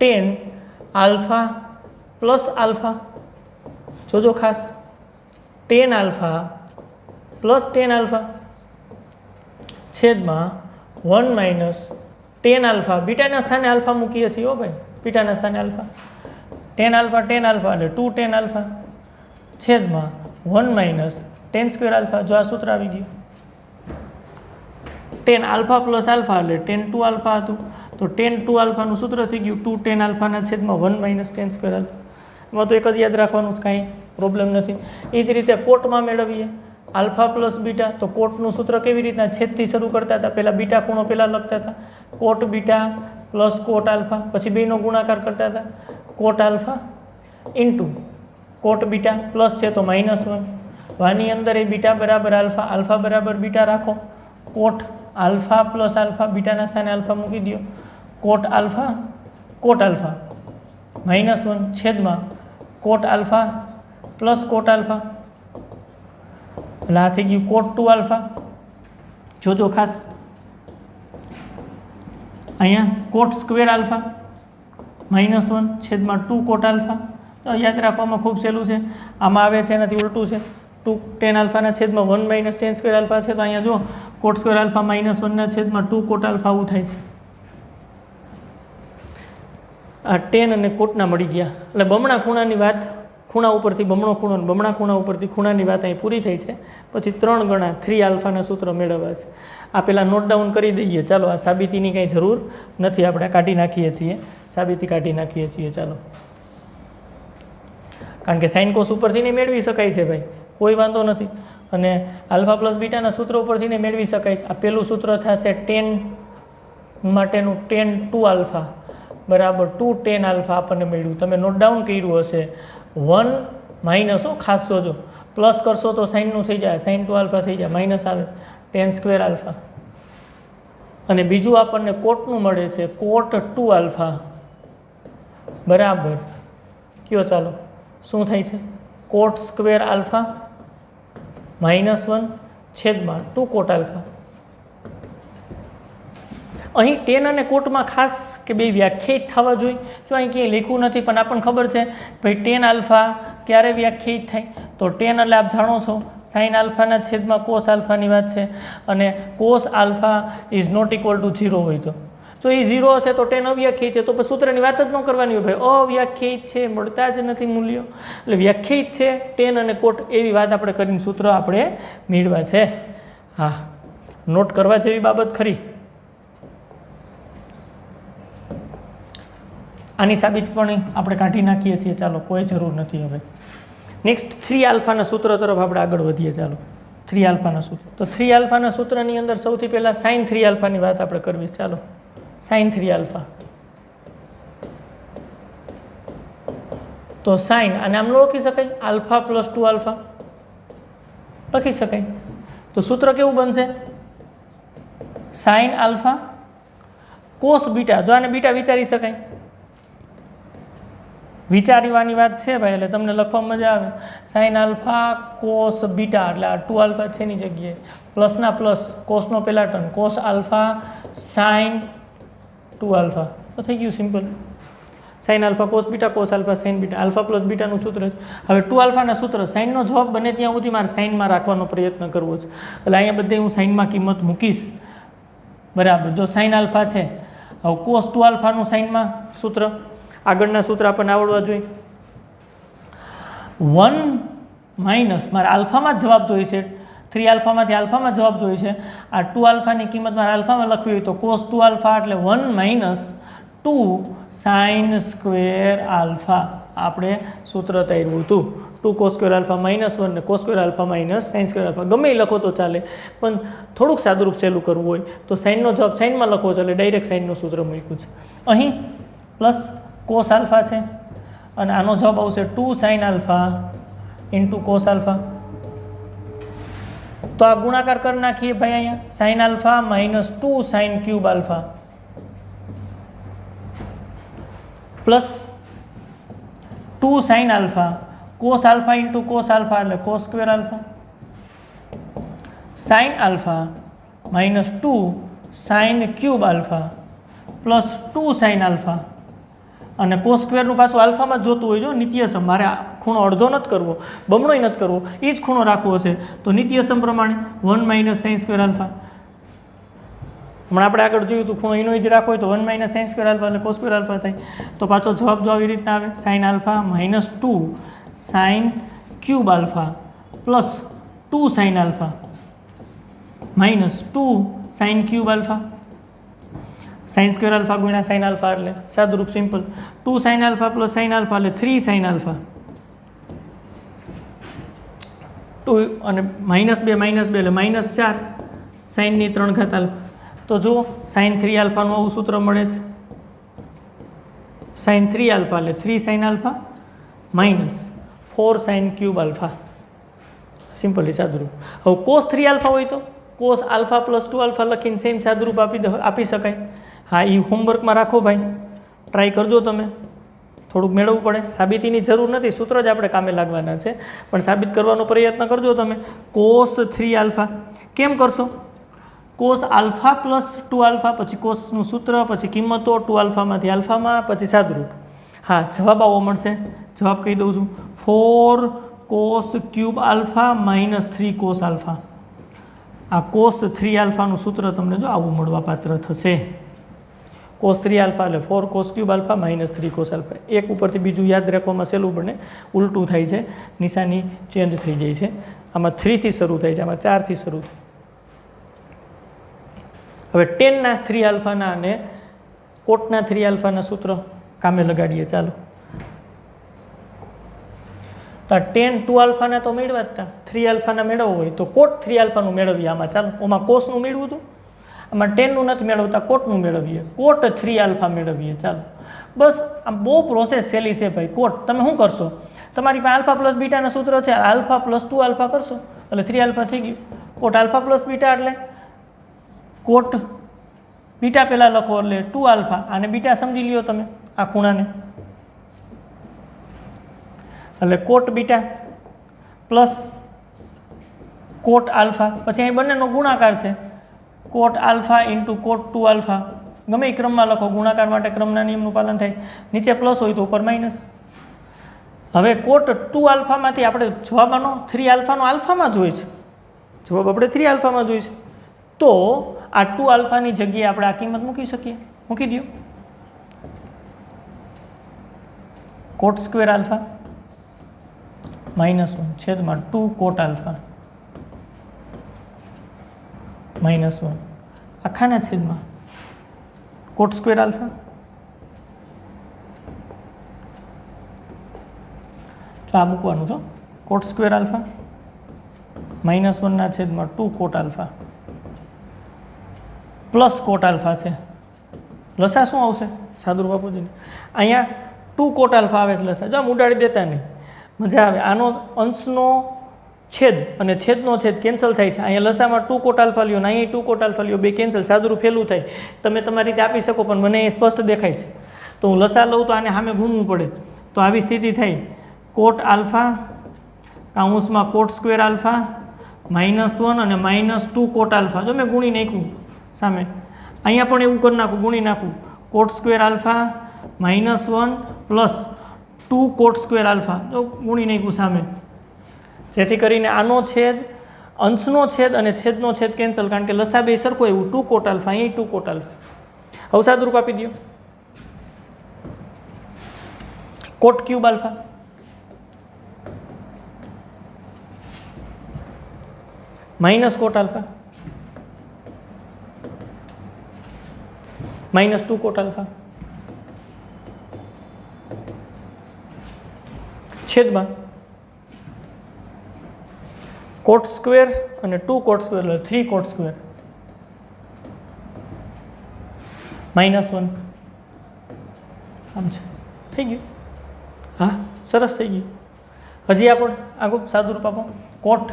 10 આલ્ફા પ્લસ આલ્ફા જોજો ખાસ 10 આલ્ફા પ્લસ 10 આલ્ફા છેદમાં 1 માઇનસ 10 આલ્ફા બીટાના સ્થાને આલ્ફા મૂકીએ છીએ હો ભાઈ બીટાના સ્થાને આલ્ફા 10 આલ્ફા એટલે 2 10 આલ્ફા છેદમાં 1 માઇનસ 10 સ્ક્વેર આલ્ફા જો આ સૂત્ર આવી ગયું 10 આલ્ફા પ્લસ આલ્ફા એટલે 10 2 આલ્ફા હતું તો 10 2 આલ્ફાનું સૂત્ર થઈ ગયું 2 10 આલ્ફાના છેદમાં 1 માઇનસ 10 સ્ક્વેર આલ્ફા એમાં તો એક જ યાદ રાખવાનું કાંઈ પ્રોબ્લેમ નથી એ જ રીતે કોટમાં મેળવીએ આલ્ફા પ્લસ બીટા તો કોટનું સૂત્ર કેવી રીતના છેદથી શરૂ કરતા હતા પહેલાં બીટા ખૂણો પહેલાં લખતા હતા cot beta plus cot alpha પછી બેનો ગુણાકાર કરતા હતા cot alpha into cot beta plus છે તો -1 વાની અંદર એ બીટા બરાબર આલ્ફા આલ્ફા બરાબર બીટા રાખો કોટ આલ્ફા પ્લસ આલ્ફા બીટાના સ્થાને આલ્ફા મૂકી દો કોટ આલ્ફા -1 છેદમાં cot alpha plus cot alpha એટલે આ થઈ ગયું કોટ 2 આલ્ફા જોજો ખાસ અહીંયા કોટ સ્ક્વેર આલ્ફા -1 છેદમાં 2 કોટ આલ્ફા યાદ રાખવામાં ખૂબ સહેલું છે આમાં આવે છે એનાથી ઉલટું છે 2 10 આલ્ફાના છેદમાં 1 માઇનસ 10 સ્ક્વેર આલ્ફા છે તો અહીંયા જો કોટ સ્ક્વેર આલ્ફા -1ના છેદમાં 2 કોટ આલ્ફા આવું થાય છે આ 10 અને કોટના મળી ગયા એટલે બમણા ખૂણાની વાત ખૂણા ઉપરથી બમણો ખૂણો અને બમણા ખૂણા ઉપરથી ખૂણાની વાત અહીં પૂરી થઈ છે પછી 3 ગણા 3 આલ્ફાના સૂત્ર મેળવવા છે આ પહેલાં નોટ ડાઉન કરી દઈએ ચાલો આ સાબિતીની કંઈ જરૂર નથી આપણે કાઢી નાખીએ છીએ સાબિતી કાઢી નાખીએ છીએ ચાલો કારણ કે સાઇન કોસ ઉપરથી નહીં મેળવી શકાય છે ભાઈ કોઈ વાંધો નથી અને આલ્ફા પ્લસ બીટાના સૂત્ર ઉપરથી નહીં મેળવી શકાય આ પહેલું સૂત્ર થશે 10 માટેનું 10 2 આલ્ફા બરાબર 2 10 આલ્ફા આપણને મળ્યું તમે નોટ ડાઉન કર્યું હશે 1 માઇનસ ખાસ જોજો પ્લસ કરશો તો સાઇનનું થઈ જાય સાઇન 2 આલ્ફા થઈ જાય માઇનસ આવે 10 સ્ક્વેર આલ્ફા અને બીજું આપણને કોટનું મળે છે કોટ 2 આલ્ફા બરાબર કયો ચાલો શું થાય છે કોટ સ્ક્વેર આલ્ફા -1 છેદમાં 2 કોટ આલ્ફા. અહીં ટેન અને કોટમાં ખાસ કે બે વ્યાખ્યાયિત થવા જોઈએ. જો અહીં ક્યાંય લખ્યું નથી પણ આપણને ખબર છે ભાઈ ટેન આલ્ફા ક્યારે વ્યાખ્યાયિત થાય, તો ટેન એટલે આપ જાણો છો સાઇન આલ્ફાના છેદમાં કોસ આલ્ફાની વાત છે, અને cos alpha is not equal to 0 હોય તો જો એ 0 હશે તો ટેન અવ્યાખ્યાયિત છે, તો પછી સૂત્રની વાત જ ન કરવાની હોય ભાઈ, અવ્યાખ્યાયિત છે, મળતા જ નથી મૂલ્યો. એટલે વ્યાખ્યાયિત છે ટેન અને કોટ એવી વાત આપણે કરીને સૂત્ર આપણે મેળવા છે. હા, નોટ કરવા જેવી બાબત ખરી. આની સાબિત પણ આપણે કાઢી નાખીએ છીએ, ચાલો કોઈ જરૂર નથી હવે. નેક્સ્ટ 3 આલ્ફાના સૂત્ર તરફ આપણે આગળ વધીએ. ચાલો 3 આલ્ફાના સૂત્ર. તો 3 આલ્ફાના સૂત્રની અંદર સૌથી પહેલાં સાઇન 3 આલ્ફાની વાત આપણે કરવી. ચાલો સાઇન 3 આલ્ફા. તો સાઇન અને આમ લખી શકાય આલ્ફા પ્લસ 2 આલ્ફા લખી શકાય. તો સૂત્ર કેવું બનશે? Sign alpha cos beta. જો આને બીટા વિચારી શકાય, વિચારવાની વાત છે ભાઈ, એટલે તમને લખવા મજા આવે. સાઇન આલ્ફા કોસ બીટા એટલે આ 2 આલ્ફા છે એની જગ્યાએ પ્લસના પ્લસ, કોસનો પહેલા term, cos alpha sine 2 alpha. તો થઈ ગયું simple. Sine alpha cos beta, cos alpha sine beta, alpha plus બીટાનું સૂત્ર. હવે 2 આલ્ફાના સૂત્ર, સાઇનનો જવાબ બને ત્યાં સુધી મારે સાઇનમાં રાખવાનો પ્રયત્ન કરવો છે. એટલે અહીંયા બધે હું સાઇનમાં કિંમત મૂકીશ. બરાબર. જો સાઇન આલ્ફા છે, હવે કોસ 2 આલ્ફાનું સાઇનમાં સૂત્ર, આગળના સૂત્ર આપણને આવડવા જોઈએ. 1 માઇનસ, મારે આલ્ફામાં જ જવાબ જોઈએ છે, 3 આલ્ફામાંથી આલ્ફામાં જવાબ જોઈએ છે. આ 2 આલ્ફાની કિંમત મારે આલ્ફામાં લખવી હોય તો કોસ 2 આલ્ફા એટલે 1 માઇનસ 2 સાઇન સ્ક્વેર આલ્ફા. આપણે સૂત્ર તૈયાર હતું 2 કોસ સ્ક્વેર આલ્ફા -1 ને cos square alpha minus sine square alpha. ગમે એ લખો તો ચાલે, પણ થોડુંક સાદુરૂપ સહેલું કરવું હોય તો સાઇનનો જવાબ સાઇનમાં લખવો ચાલે. ડાયરેક્ટ સાઇનનું સૂત્ર મૂક્યું છે. અહીં પ્લસ કોસ આલ્ફા છે અને આનો જવાબ આવશે 2 sine alpha into cos alpha. તો આ ગુણાકાર કરી નાખીએ ભાઈ. અહીંયા sine alpha -2 sine cube alpha plus 2 sine alpha cos alpha into cos alpha એટલે cos square alpha sine alpha -2 sine cube alpha plus 2 sine alpha. અને કોસ સ્ક્વેરનું પાછું આલ્ફામાં જ જોતું હોય. જો નિત્યસમ, મારે ખૂણો અડધો નથી કરવો, બમણોય નથી કરવો, એ જ ખૂણો રાખવો છે, તો નિત્યસમ પ્રમાણે 1 માઇનસ સાઇન સ્ક્વેર આલ્ફા. હમણાં આપણે આગળ જોયું હતું ખૂણો એનો જ રાખવો હોય તો 1 માઇનસ સાઇન સ્ક્વેર આલ્ફા એટલે કોસ સ્ક્વેર આલ્ફા થાય. તો પાછો જવાબ જો આવી રીતના આવે sign alpha -2 sine cube alpha plus 2 sine alpha -2 sine cube alpha. Sine square alpha ગુણ્યા સાઇન આલ્ફા એટલે સાદુરૂપ simple. 2 sine alpha plus sine alpha એટલે 3 સાઇન આલ્ફા 2 અને -2 એટલે -4 સાઇનની 3 ઘાત આલ્ફા. તો જુઓ સાઇન 3 આલ્ફાનું આવું સૂત્ર મળે છે. સાઇન 3 આલ્ફા એટલે 3 sine alpha -4 sign cube alpha. Simply સાદુરૂપ. હવે કોસ 3 આલ્ફા હોય તો કોસ આલ્ફા પ્લસ 2 આલ્ફા લખીને સેમ સાદુરૂપ આપી શકાય. હા, એ હોમવર્કમાં રાખો ભાઈ, ટ્રાય કરજો તમે. થોડુંક મેળવવું પડે, સાબિતીની જરૂર નથી, સૂત્ર જ આપણે કામે લાગવાના છે, પણ સાબિત કરવાનો પ્રયત્ન કરજો તમે. કોસ 3 આલ્ફા કેમ કરશો? કોસ આલ્ફા પ્લસ 2 આલ્ફા, પછી કોસનું સૂત્ર, પછી કિંમતો 2 આલ્ફામાંથી આલ્ફામાં, પછી સાદુરૂપ. હા, જવાબ આવો મળશે. જવાબ કહી દઉં છું, 4 cos cube alpha -3 cos alpha. આ કોસ 3 આલ્ફાનું સૂત્ર તમને જો આવું મળવા પાત્ર થશે. કોસ 3 આલ્ફા એટલે 4 cos cube alpha -3 cos alpha. એક ઉપરથી બીજું યાદ રાખવામાં સહેલું બને, ઉલટું થાય છે, નિશાની ચેન્જ થઈ જાય છે. આમાં 3 થી શરૂ થાય છે, આમાં 4 થી શરૂ થાય. હવે ટેનના 3 આલ્ફાના અને કોટના 3 આલ્ફાના સૂત્ર કામે લગાડીએ. ચાલો, તો ટેન 2 આલ્ફાના તો મેળવ્યા જ હતા, 3 આલ્ફાના મેળવવો હોય તો કોટ 3 આલ્ફાનું મેળવીએ. આમાં ચાલો, આમાં કોસનું મેળવું હતું, આમાં ટેનનું નથી મેળવતા, કોટનું મેળવીએ. કોટ 3 આલ્ફા મેળવીએ. ચાલો, બસ આમ બહુ પ્રોસેસ સહેલી છે ભાઈ. કોટ તમે શું કરશો, તમારી પાસે આલ્ફા પ્લસ બીટાના સૂત્ર છે, આલ્ફા પ્લસ 2 આલ્ફા કરશો એટલે 3 આલ્ફા થઈ ગયું. કોટ આલ્ફા પ્લસ બીટા એટલે કોટ બીટા પહેલાં લખો એટલે 2 આલ્ફા, અને બીટા સમજી લ્યો તમે આ ખૂણાને, એટલે કોટ બીટા પ્લસ કોટ આલ્ફા, પછી અહીં બંનેનો ગુણાકાર છે, કોટ આલ્ફા ઇન્ટુ કોટ 2 આલ્ફા, ગમે એ ક્રમમાં લખો, ગુણાકાર માટે ક્રમના નિયમનું પાલન થાય, નીચે પ્લસ હોય તો ઉપર માઇનસ. હવે કોટ 2 આલ્ફામાંથી આપણે જવાબનો 3 આલ્ફાનો આલ્ફામાં જોઈએ છે, જવાબ આપણે 3 આલ્ફામાં જોઈએ છે, તો આ 2 આલ્ફાની જગ્યાએ આપણે આ કિંમત મૂકી શકીએ, મૂકી દો. કોટ સ્ક્વેર આલ્ફા -1 છેદમાં 2 કોટ આલ્ફા -1 આખાના છેદમાં કોટ સ્ક્વેર આલ્ફા. તો આ મૂકવાનું છો, કોટ સ્ક્વેર આલ્ફા -1 છેદમાં 2 cot alpha plus cot alpha છે. લસા શું આવશે? સાદુરૂપ આપો દીને. અહીંયા 2 કોટ આલ્ફા આવે છે લસા, જો આમ ઉડાડી દેતા નહીં, મજા આવે. આનો અંશનો છેદ અને છેદનો છેદ કેન્સલ થાય છે. અહીંયા લસામાં 2 કોટ આલ્ફા લ્યો ને અહીંયા 2 કોટ આલ્ફા લ્યો, બે કેન્સલ, સાદુરૂપ ફેલું થાય. તમે તમારી રીતે આપી શકો, પણ મને એ સ્પષ્ટ દેખાય છે, તો હું લસા લઉં તો આને સામે ગુણવું પડે, તો આવી સ્થિતિ થઈ. કોટ આલ્ફા કાઉન્સમાં કોટ સ્ક્વેર આલ્ફા -1 અને -2 કોટ આલ્ફા, જો મેં ગુણી નાખ્યું સામે. અહીંયા પણ એવું કરી નાખું, ગુણી નાખું, cot square alpha -1 plus 2 cot square alpha, જો ગુણી નાખ્યું સામે, જેથી કરીને આનો છેદ, અંશનો છેદ અને છેદનો છેદ કેન્સલ, કારણ કે લસા બે સરખો એવું 2 કોટ આલ્ફા, અહીં 2 કોટ આલ્ફા. હવે સાદુરૂપ આપી દો, cot cube alpha minus cot alpha -2 cot alpha છેદમાં કોટ સ્ક્વેર અને 2 કોટ સ્ક્વેર, 3 કોટ સ્ક્વેર -1. આમ છે, થઈ ગયું. હા, સરસ થઈ ગયું. હજી આપણે આગળ સાદુરૂપ આપો, cot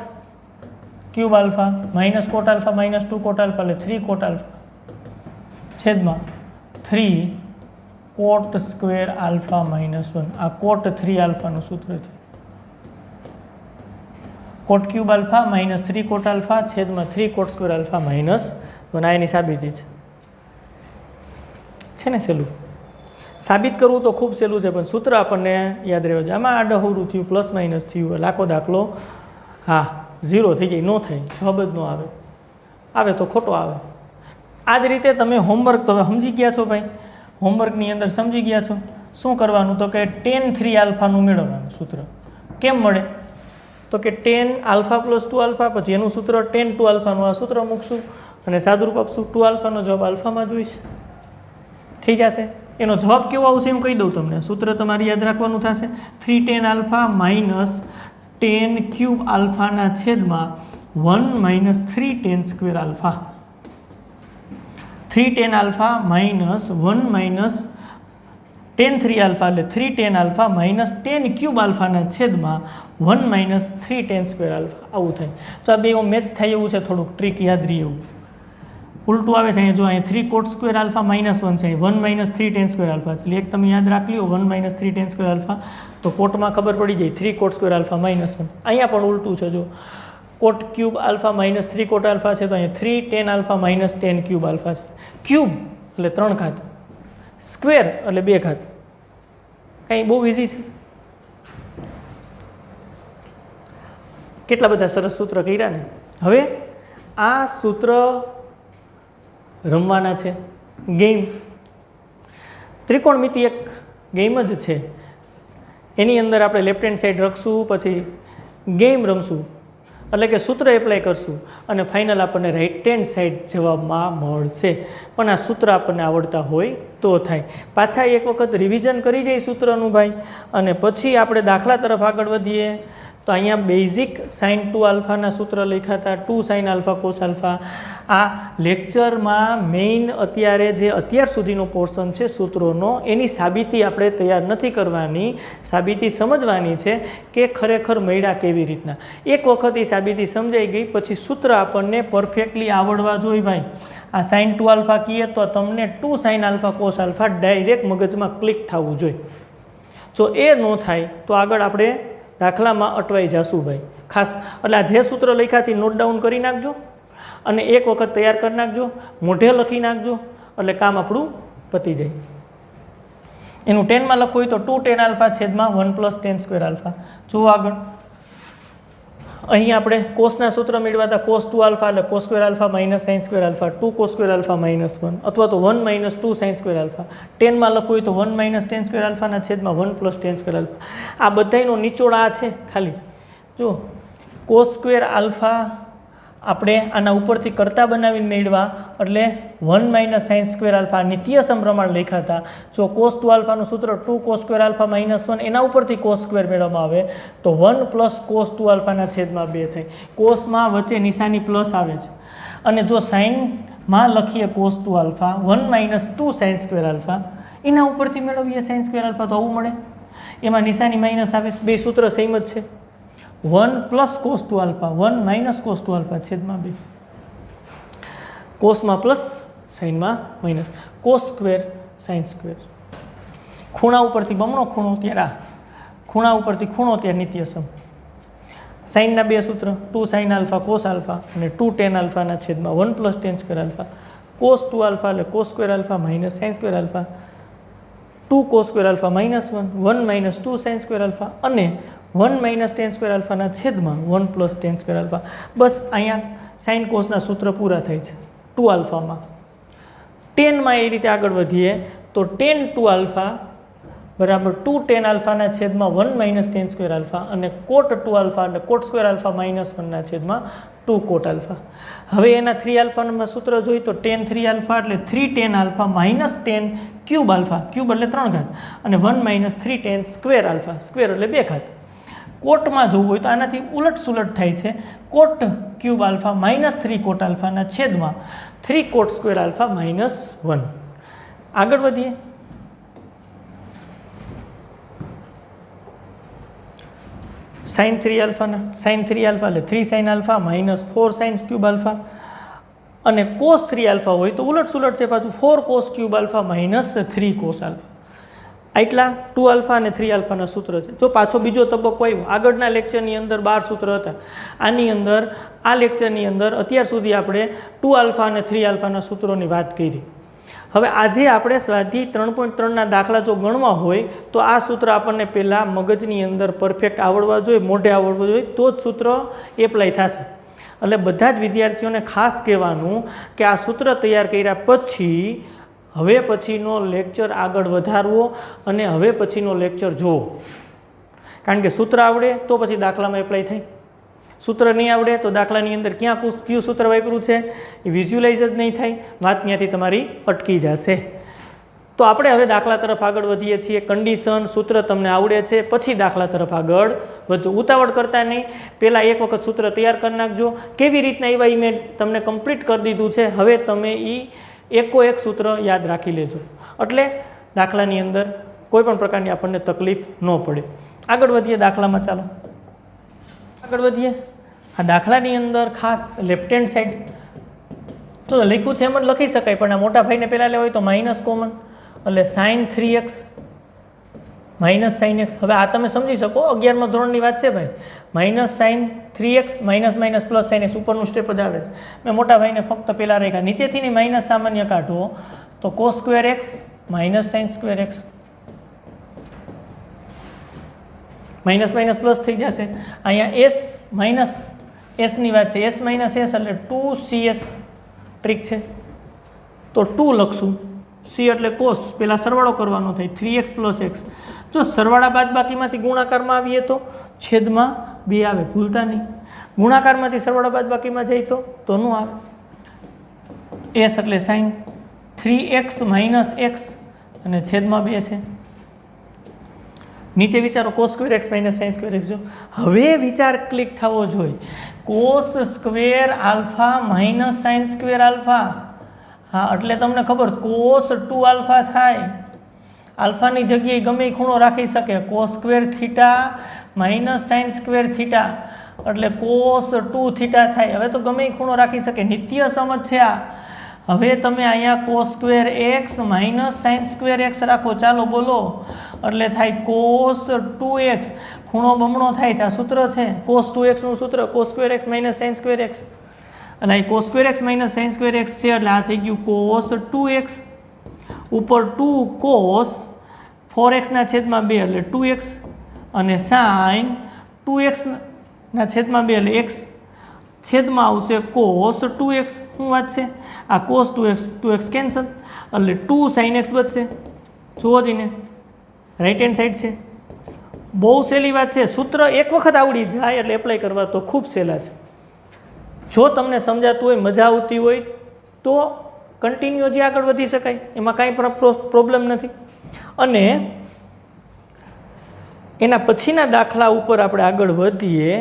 cube alpha minus cot alpha -2 cot alpha એટલે 3 કોટ આલ્ફા છેદમાં 3 કોટ સ્ક્વેર આલ્ફા -1. આ કોટ 3 આલ્ફાનું સૂત્ર છે. કોટ ક્યુબ આલ્ફા -3 કોટ આલ્ફા છેદમાં 3 કોટ સ્ક્વેર આલ્ફા -1. આ એની સાબિતી છે ને સહેલું. સાબિત કરવું તો ખૂબ સહેલું છે, પણ સૂત્ર આપણને યાદ રહેવા જોઈએ. આમાં આડહુરું થયું, પ્લસ માઇનસ થયું, લાખો દાખલો હા 0 થઈ જાય, ન થાય, જવાબ જ ન આવે, આવે તો ખોટો આવે. આ જ રીતે તમે હોમવર્ક તો હવે સમજી ગયા છો ભાઈ, હોમવર્કની અંદર સમજી ગયા છો. શું કરવાનું? તો કે tan 3 આલ્ફાનું મેળવવાનું સૂત્ર. કેમ મળે? તો કે tan આલ્ફા પ્લસ 2 આલ્ફા, પછી એનું સૂત્ર tan 2 આલ્ફાનું આ સૂત્ર મૂકશું અને સાદુરૂપ આપશું. 2 આલ્ફાનો જવાબ આલ્ફામાં જોઈશ, થઈ જશે. એનો જવાબ કેવો આવશે એમ કહી દઉં તમને, સૂત્ર તમારે યાદ રાખવાનું થશે. 3 tan alpha minus tan cube આલ્ફાના છેદમાં 1 - 3 tan square alpha. 3 tan alpha minus 1 - tan 3 alpha એટલે 3 tan alpha minus tan cube આલ્ફાના છેદમાં 1 - 3 tan સ્ક્વેર આલ્ફા, આવું થાય. તો આ બે મેચ થાય એવું છે, થોડુંક ટ્રીક યાદ રહી એવું. ઉલટું આવે છે અહીંયા, જો અહીંયા 3 કોટ સ્ક્વેર આલ્ફા -1 છે, 1 - 3 tan સ્ક્વેર આલ્ફા છે. એટલે એક તમે યાદ રાખી લો, 1 - 3 tan સ્ક્વેર આલ્ફા, તો કોટમાં ખબર પડી જાય 3 કોટ સ્ક્વેર આલ્ફા -1. અહીંયા પણ ઉલટું છે, જો કોટ ક્યુબ આલ્ફા -3 કોટ આલ્ફા છે, તો અહીંયા 3 tan alpha tan cube alpha છે. ક્યુબ એટલે 3 ઘાત, સ્ક્વેર એટલે 2 ઘાત. કંઈ બહુ ઇઝી છે. કેટલા બધા સરસ સૂત્ર કર્યા ને. હવે આ સૂત્ર રમવાના છે, ગેમ. ત્રિકોણમિતિ એક ગેમ જ છે, એની અંદર આપણે લેફ્ટ હેન્ડ સાઈડ રખશું, પછી ગેમ રમશું, એટલે કે સૂત્ર એપ્લાય કરશું અને ફાઇનલ આપણને રાઇટ હેન્ડ સાઈડ જવાબમાં મળશે. પણ આ સૂત્ર આપણને આવડતા હોય તો થાય. પાછા એક વખત રિવિઝન કરી જઈએ સૂત્રનું ભાઈ, અને પછી આપણે દાખલા તરફ આગળ વધીએ. તો અહીંયા બેઝિક sin 2 આલ્ફાના સૂત્ર લખ્યા હતા, 2 sin આલ્ફા કોસ આલ્ફા. આ લેક્ચરમાં મેઇન અત્યારે જે અત્યાર સુધીનો પોર્શન છે સૂત્રોનો, એની સાબિતી આપણે તૈયાર નથી કરવાની, સાબિતી સમજવાની છે કે ખરેખર મળ્યા કેવી રીતના. એક વખત એ સાબિતી સમજાઈ ગઈ પછી સૂત્ર આપણને પરફેક્ટલી આવડવા જોઈએ ભાઈ. આ sin 2 આલ્ફા કહીએ તો તમને 2 sin alpha cos alpha direct મગજમાં ક્લિક થવું જોઈએ. જો એ ન થાય તો આગળ આપણે દાખલામાં અટવાઈ જશું ભાઈ, ખાસ એટલે આ જે સૂત્ર લખ્યા છે નોટ ડાઉન કરી નાખજો અને એક વખત તૈયાર કરી નાખજો, મોઢે લખી નાખજો એટલે કામ આપણું પતી જાય. એનું 10 માં લખવું હોય તો 2 tan આલ્ફા છેદમાં 1 પ્લસ tan સ્ક્વેર આલ્ફા. જુઓ આગળ અહીં આપણે કોસના સૂત્ર મેળવ્યા હતા, cos 2 આલ્ફા એટલે cos square alpha minus sine square alpha 2 cos square alpha minus 1 અથવા તો 1 માઇનસ 2 સાઇન સ્ક્વેર આલ્ફા. 10 માં લખવું હોય તો 1 માઇનસ tan સ્ક્વેર આલ્ફાના છેદમાં 1 પ્લસ tan સ્ક્વેર આલ્ફા. આ બધાનો નિચોડ આ છે ખાલી. જો cos સ્ક્વેર આલ્ફા આપણે આના ઉપરથી કરતા બનાવીને મેળવા એટલે 1 માઇનસ સાઇન સ્ક્વેર આલ્ફા નિત્ય સમપ્રમાણ લખ્યા હતા. જો cos 2 આલ્ફાનું સૂત્ર 2 cos સ્ક્વેર આલ્ફા માઇનસ 1 એના ઉપરથી cos સ્ક્વેર મેળવવામાં આવે તો 1 પ્લસ cos 2 આલ્ફાના છેદમાં 2 થાય. કોસમાં વચ્ચે નિશાની પ્લસ આવે છે અને જો સાઇનમાં લખીએ cos 2 alpha 1 minus 2 sign square alpha એના ઉપરથી મેળવીએ સાઇન સ્ક્વેર આલ્ફા તો આવું મળે. એમાં નિશાની માઇનસ આવે છે, બે સૂત્ર સેમ જ છે. 1 plus cos 2 alpha 1 minus cos 2 alpha છેદમાં 2. કોસમાં પ્લસ સાઇનમાં minus, cos square sine square. ખૂણા ઉપરથી બમણો ખૂણો ત્યારે ખૂણા ઉપરથી ખૂણો ત્યારે નિત્યસમ. સાઇનના બે સૂત્ર 2 સાઇન આલ્ફા કોસ આલ્ફા અને 2 tan આલ્ફાના છેદમાં 1 plus tan square alpha. cos 2 alpha એટલે cos square alpha minus sine square alpha 2 cos square alpha minus 1 minus 2 sign square alpha અને 1 માઇનસ tan સ્ક્વેર આલ્ફાના છેદમાં 1 પ્લસ tan સ્ક્વેર આલ્ફા. બસ અહીંયા સાઇન કોસના સૂત્ર પૂરા થાય છે 2 આલ્ફામાં. 10માં એ રીતે આગળ વધીએ તો tan 2 આલ્ફા બરાબર 2 tan આલ્ફાના છેદમાં 1 માઇનસ tan સ્ક્વેર આલ્ફા અને cot 2 આલ્ફા એટલે cot સ્ક્વેર આલ્ફા માઇનસ 1ના છેદમાં 2 cot આલ્ફા. હવે એના 3 આલ્ફાના સૂત્ર જોઈએ તો tan 3 આલ્ફા એટલે 3 tan alpha minus tan cube alpha, cube એટલે 3 ઘાત અને 1 minus 3 tan square alpha, square એટલે 2 ઘાત. કોટમાં જોવું હોય તો આનાથી ઉલટ સુલટ થાય છે. કોટ ક્યુબ આલ્ફા માઇનસ 3 કોટ આલ્ફાના છેદમાં 3 કોટ સ્ક્વેર આલ્ફા માઇનસ 1. આગળ વધીએ. સાઇન 3 આલ્ફાના સાઇન 3 આલ્ફા એટલે 3 sine alpha minus 4 sign cube alpha અને કોસ 3 આલ્ફા હોય તો ઉલટ સુલટ છે પાછું 4 cos cube alpha minus 3 cos alpha. આટલા 2 આલ્ફા અને 3 આલ્ફાના સૂત્ર છે. જો પાછો બીજો તબક્કો આવ્યો, આગળના લેક્ચરની અંદર 12 સૂત્ર હતા, આની અંદર આ લેક્ચરની અંદર અત્યાર સુધી આપણે 2 આલ્ફા અને 3 આલ્ફાના સૂત્રોની વાત કરી. હવે આજે આપણે સ્વાધ્યાય 3.3ના દાખલા જો ગણવા હોય તો આ સૂત્ર આપણને પહેલાં મગજની અંદર પરફેક્ટ આવડવા જોઈએ, મોઢે આવડવા જોઈએ, તો જ સૂત્ર એપ્લાય થશે. એટલે બધા જ વિદ્યાર્થીઓને ખાસ કહેવાનું કે આ સૂત્ર તૈયાર કર્યા પછી હવે પછીનો લેક્ચર આગળ વધારવો અને હવે પછીનો લેક્ચર જોવો. કારણ કે સૂત્ર આવડે તો પછી દાખલામાં એપ્લાય થાય. સૂત્ર નહીં આવડે તો દાખલાની અંદર કયું સૂત્ર વાપર્યું છે એ વિઝ્યુલાઇઝ જ નહીં થાય, વાત ત્યાંથી તમારી અટકી જશે. તો આપણે હવે દાખલા તરફ આગળ વધીએ છીએ. કન્ડિશન સૂત્ર તમને આવડે છે પછી દાખલા તરફ આગળ વધજો. ઉતાવળ કરતા નહીં, પહેલાં એક વખત સૂત્ર તૈયાર કરી નાખજો. કેવી રીતના એવા મેં તમને કમ્પ્લીટ કરી દીધું છે, હવે તમે એ એકો એક સૂત્ર યાદ રાખી લેજો એટલે દાખલાની અંદર કોઈ પણ પ્રકારની આપણને તકલીફ ન પડે. આગળ વધીએ દાખલામાં. ચાલો આગળ વધીએ. આ દાખલાની અંદર ખાસ લેફ્ટ હેન્ડ સાઈડ તો લખ્યું છે એમ જ લખી શકાય, પણ આ મોટા ભાઈને પહેલાં લેવા હોય તો માઇનસ કોમન એટલે sine 3x minus sine x. હવે આ તમે સમજી શકો 11મા ધોરણની વાત છે ભાઈ. Minus sign 3x minus minus plus sine x ઉપરનું સ્ટેપ જ આવે છે. મેં મોટા ભાઈને ફક્ત પહેલાં રાખ્યા. નીચેથી ની માઇનસ સામાન્ય કાઢવો તો cos square x minus sine square x minus minus plus થઈ જશે. અહીંયા એસ માઇનસ એસની વાત છે, એસ માઇનસ એસ એટલે 2CS ટ્રીક છે તો 2 લખશું. સી એટલે કોસ, પહેલાં સરવાળો કરવાનો થાય 3x પ્લસ એક્સ. જો સરવાળા બાદબાકીમાંથી ગુણાકારમાં આવીએ તો છેદમાં 2 આવે, ભૂલતા નહીં. ગુણાકારમાંથી સરવાળા બાદબાકીમાં જાય તો નું આવે. એસ એટલે સાઇન 3x માઇનસ એક્સ અને છેદમાં 2 છે. નીચે વિચારો cos square x minus sine square x. જો હવે વિચાર ક્લિક થવો જોઈએ. Cos square alpha minus sine square alpha, હા એટલે તમને ખબર કોસ 2 આલ્ફા થાય. આલ્ફાની જગ્યાએ ગમે ખૂણો રાખી શકે. Cos square theta minus sine square theta એટલે કોસ 2 થીટા થાય. હવે તો ગમે ખૂણો રાખી શકે, નિત્ય સમજ છે આ. હવે તમે અહીંયા cos square x minus sine square x રાખો, ચાલો બોલો એટલે થાય કોસ 2x. ખૂણો બમણો થાય છે. આ સૂત્ર છે cos 2x સૂત્ર cos square x minus sine square x, અને અહીં cos square x minus sine square x છે એટલે આ થઈ ગયું cos 2x ઉપર 2 cos 4x/2 એટલે 2x અને sin 2x/2 એટલે x છેદમાં આવશે cos 2x. શું વાત છે? આ cos 2x કેન્સલ એટલે 2 sin x બચશે. જુઓ જીને રાઈટ હેન્ડ સાઈડ છે. બહુ સહેલી વાત છે. સૂત્ર એક વખત આવડી જાય એટલે એપ્લાય કરવા તો ખૂબ સહેલા છે. જો તમને સમજાતું હોય, મજા આવતી હોય તો કન્ટિન્યુ હજી આગળ વધી શકાય, એમાં કાંઈ પણ પ્રોબ્લેમ નથી. અને એના પછીના દાખલા ઉપર આપણે આગળ વધીએ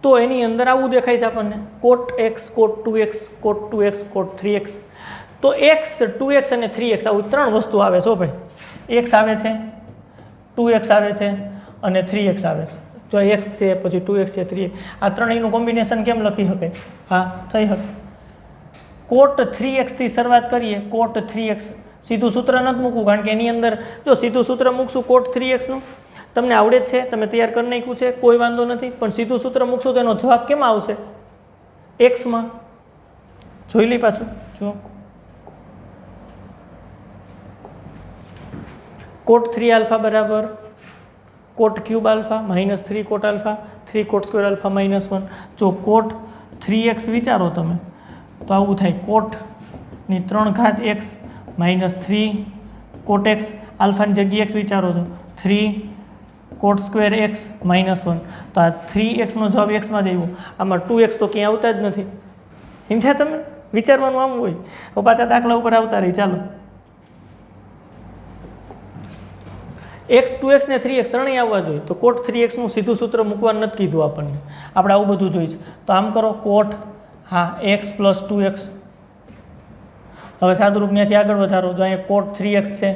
તો એની અંદર આવું દેખાય છે આપણને cot x, cot 2x, cot 2x, cot 3x. તો x, 2x અને 3x આવું 3 વસ્તુ આવે છે ભાઈ. x આવે છે, 2x આવે છે અને 3x આવે છે. જો x છે પછી 2x છે 3x, આ ત્રણેયનું કોમ્બિનેશન કેમ લખી શકાય? હા, થઈ શકે. cot 3x થી શરૂઆત કરીએ. cot 3x સીધું સૂત્ર નથી મૂકવું, કારણ કે એની અંદર જો સીધું સૂત્ર મૂકશું cot 3xનું તમને આવડે જ છે, તમે તૈયાર કરી નાખ્યું છે, કોઈ વાંધો નથી. પણ સીધું સૂત્ર મૂકશો તો એનો જવાબ કેમ આવશે? એક્સમાં. જોઈ લઈ પાછું. જુઓ cot 3 આલ્ફા બરાબર cot cube alpha minus 3 cot alpha 3 cot square alpha minus 1. જો cot 3x વિચારો તમે તો આવું થાય cot ની 3 ઘાત x માઇનસ 3 cot x. આલ્ફાની જગ્યાએ x વિચારો છો 3 cot સ્ક્વેર એક્સ માઇનસ 1. તો આ 3xનો જવાબ એક્સમાં જ આવ્યો. આમાં 2x તો ક્યાંય આવતા જ નથી. સમજ્યા તમે? વિચારવાનું આમ હોય. હવે પાછા દાખલા ઉપર આવતા રહી. ચાલો, x, 2x ને 3x ત્રણેય આવવા જોઈએ. તો cot 3xનું સીધું સૂત્ર મૂકવાનું નથી કીધું આપણને, આપણે આવું બધું જોઈશું. તો આમ કરો cot x પ્લસ 2x. હવે સાદુરૂપ ત્યાંથી આગળ વધારો. જો અહીંયા cot 3x છે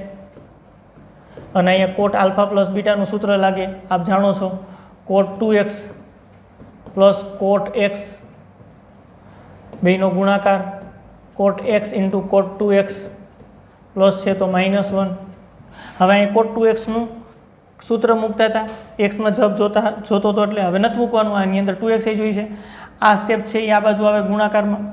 અને અહીંયા cot આલ્ફા પ્લસ બીટાનું સૂત્ર લાગે, આપ જાણો છો. cot 2x plus cot x બેનો ગુણાકાર cot x into cot 2x plus છે તો માઇનસ 1. હવે અહીં cot 2xનું સૂત્ર મૂકતા હતા, એક્સમાં જવાબ જોતો હતો એટલે હવે નથી મૂકવાનું. આની અંદર 2x એ જોઈ છે. આ સ્ટેપ છે એ આ બાજુ આવે ગુણાકારમાં,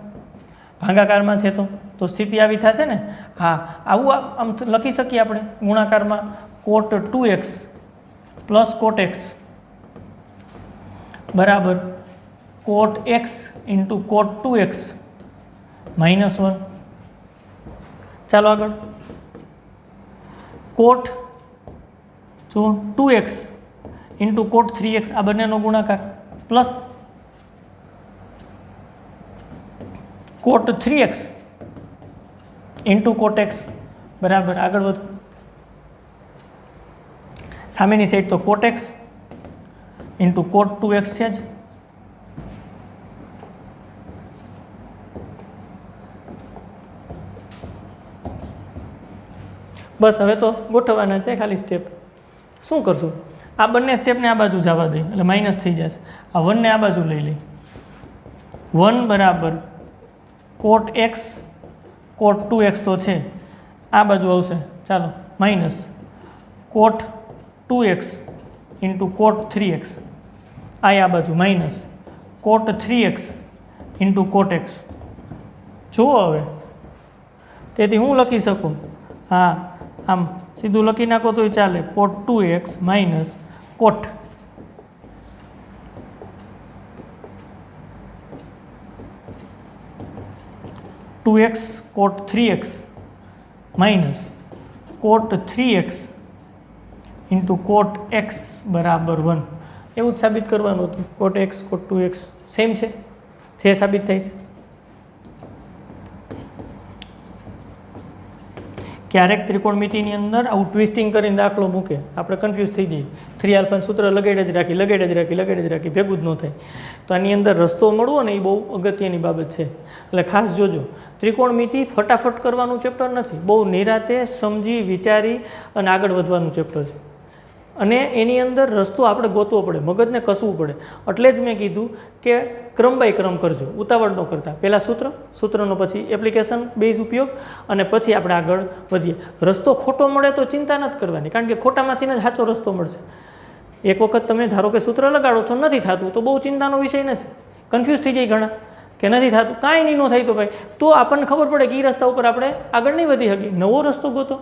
ભાગાકારમાં છે તો સ્થિતિ આવી થશે ને. હા, આવું આમ લખી શકીએ આપણે ગુણાકારમાં cot 2x plus cot x બરાબર cot x into cot 2x minus 1. ચાલો આગળ. cot જો 2x ઇન્ટુ cot 3x આ બંનેનો ગુણાકાર plus cot 3x into cot x બરાબર. આગળ વધો. સામેની સાઈડ તો cot x into cot 2x છે જ. બસ હવે તો ગોઠવવાના છે ખાલી સ્ટેપ. શું કરશું? આ બંને સ્ટેપને આ બાજુ જવા દઈએ એટલે માઇનસ થઈ જશે. આ 1ને આ બાજુ લઈ લઈ. 1 બરાબર cot x cot 2x તો છે, આ બાજુ આવશે. ચાલો minus cot 2x into cot 3x. આ બાજુ minus cot 3x into cot x. જુઓ હવે, તેથી હું લખી શકું, હા આમ સીધું લખી નાખો તોય ચાલે. cot 2x minus cot 2x cot 3x minus cot 3x into cot x બરાબર 1. એવું જ સાબિત કરવાનું હતું. cot x cot 2x same છે, જે સાબિત થાય છે. ક્યારેક ત્રિકોણમિતિની અંદર આવું ટ્વિસ્ટિંગ કરીને દાખલો મૂકે, આપણે કન્ફ્યુઝ થઈ જઈએ. 3 આલ્ફાનું સૂત્ર લગાડી જ રાખી ભેગું જ ન થાય. તો આની અંદર રસ્તો મળવો ને એ બહુ અગત્યની બાબત છે. એટલે ખાસ જોજો, ત્રિકોણમિતિ ફટાફટ કરવાનું ચેપ્ટર નથી, બહુ નિરાતે સમજી વિચારી અને આગળ વધવાનું ચેપ્ટર છે. અને એની અંદર રસ્તો આપણે ગોતવો પડે, મગજને કસવું પડે. એટલે જ મેં કીધું કે ક્રમ બાય ક્રમ કરજો, ઉતાવળ ન કરતા. પહેલાં સૂત્રનો પછી એપ્લિકેશન બેઝ ઉપયોગ અને પછી આપણે આગળ વધીએ. રસ્તો ખોટો મળે તો ચિંતા નથી કરવાની, કારણ કે ખોટામાંથી જ સાચો રસ્તો મળશે. એક વખત તમે ધારો કે સૂત્ર લગાડો છો નથી થતું તો બહુ ચિંતાનો વિષય નથી, કન્ફ્યુઝ થઈ જાય ઘણા કે નથી થતું, કાંઈ નહીં ન થાય તો ભાઈ તો આપણને ખબર પડે કે એ રસ્તા ઉપર આપણે આગળ નહીં વધી શકીએ, નવો રસ્તો ગોતો.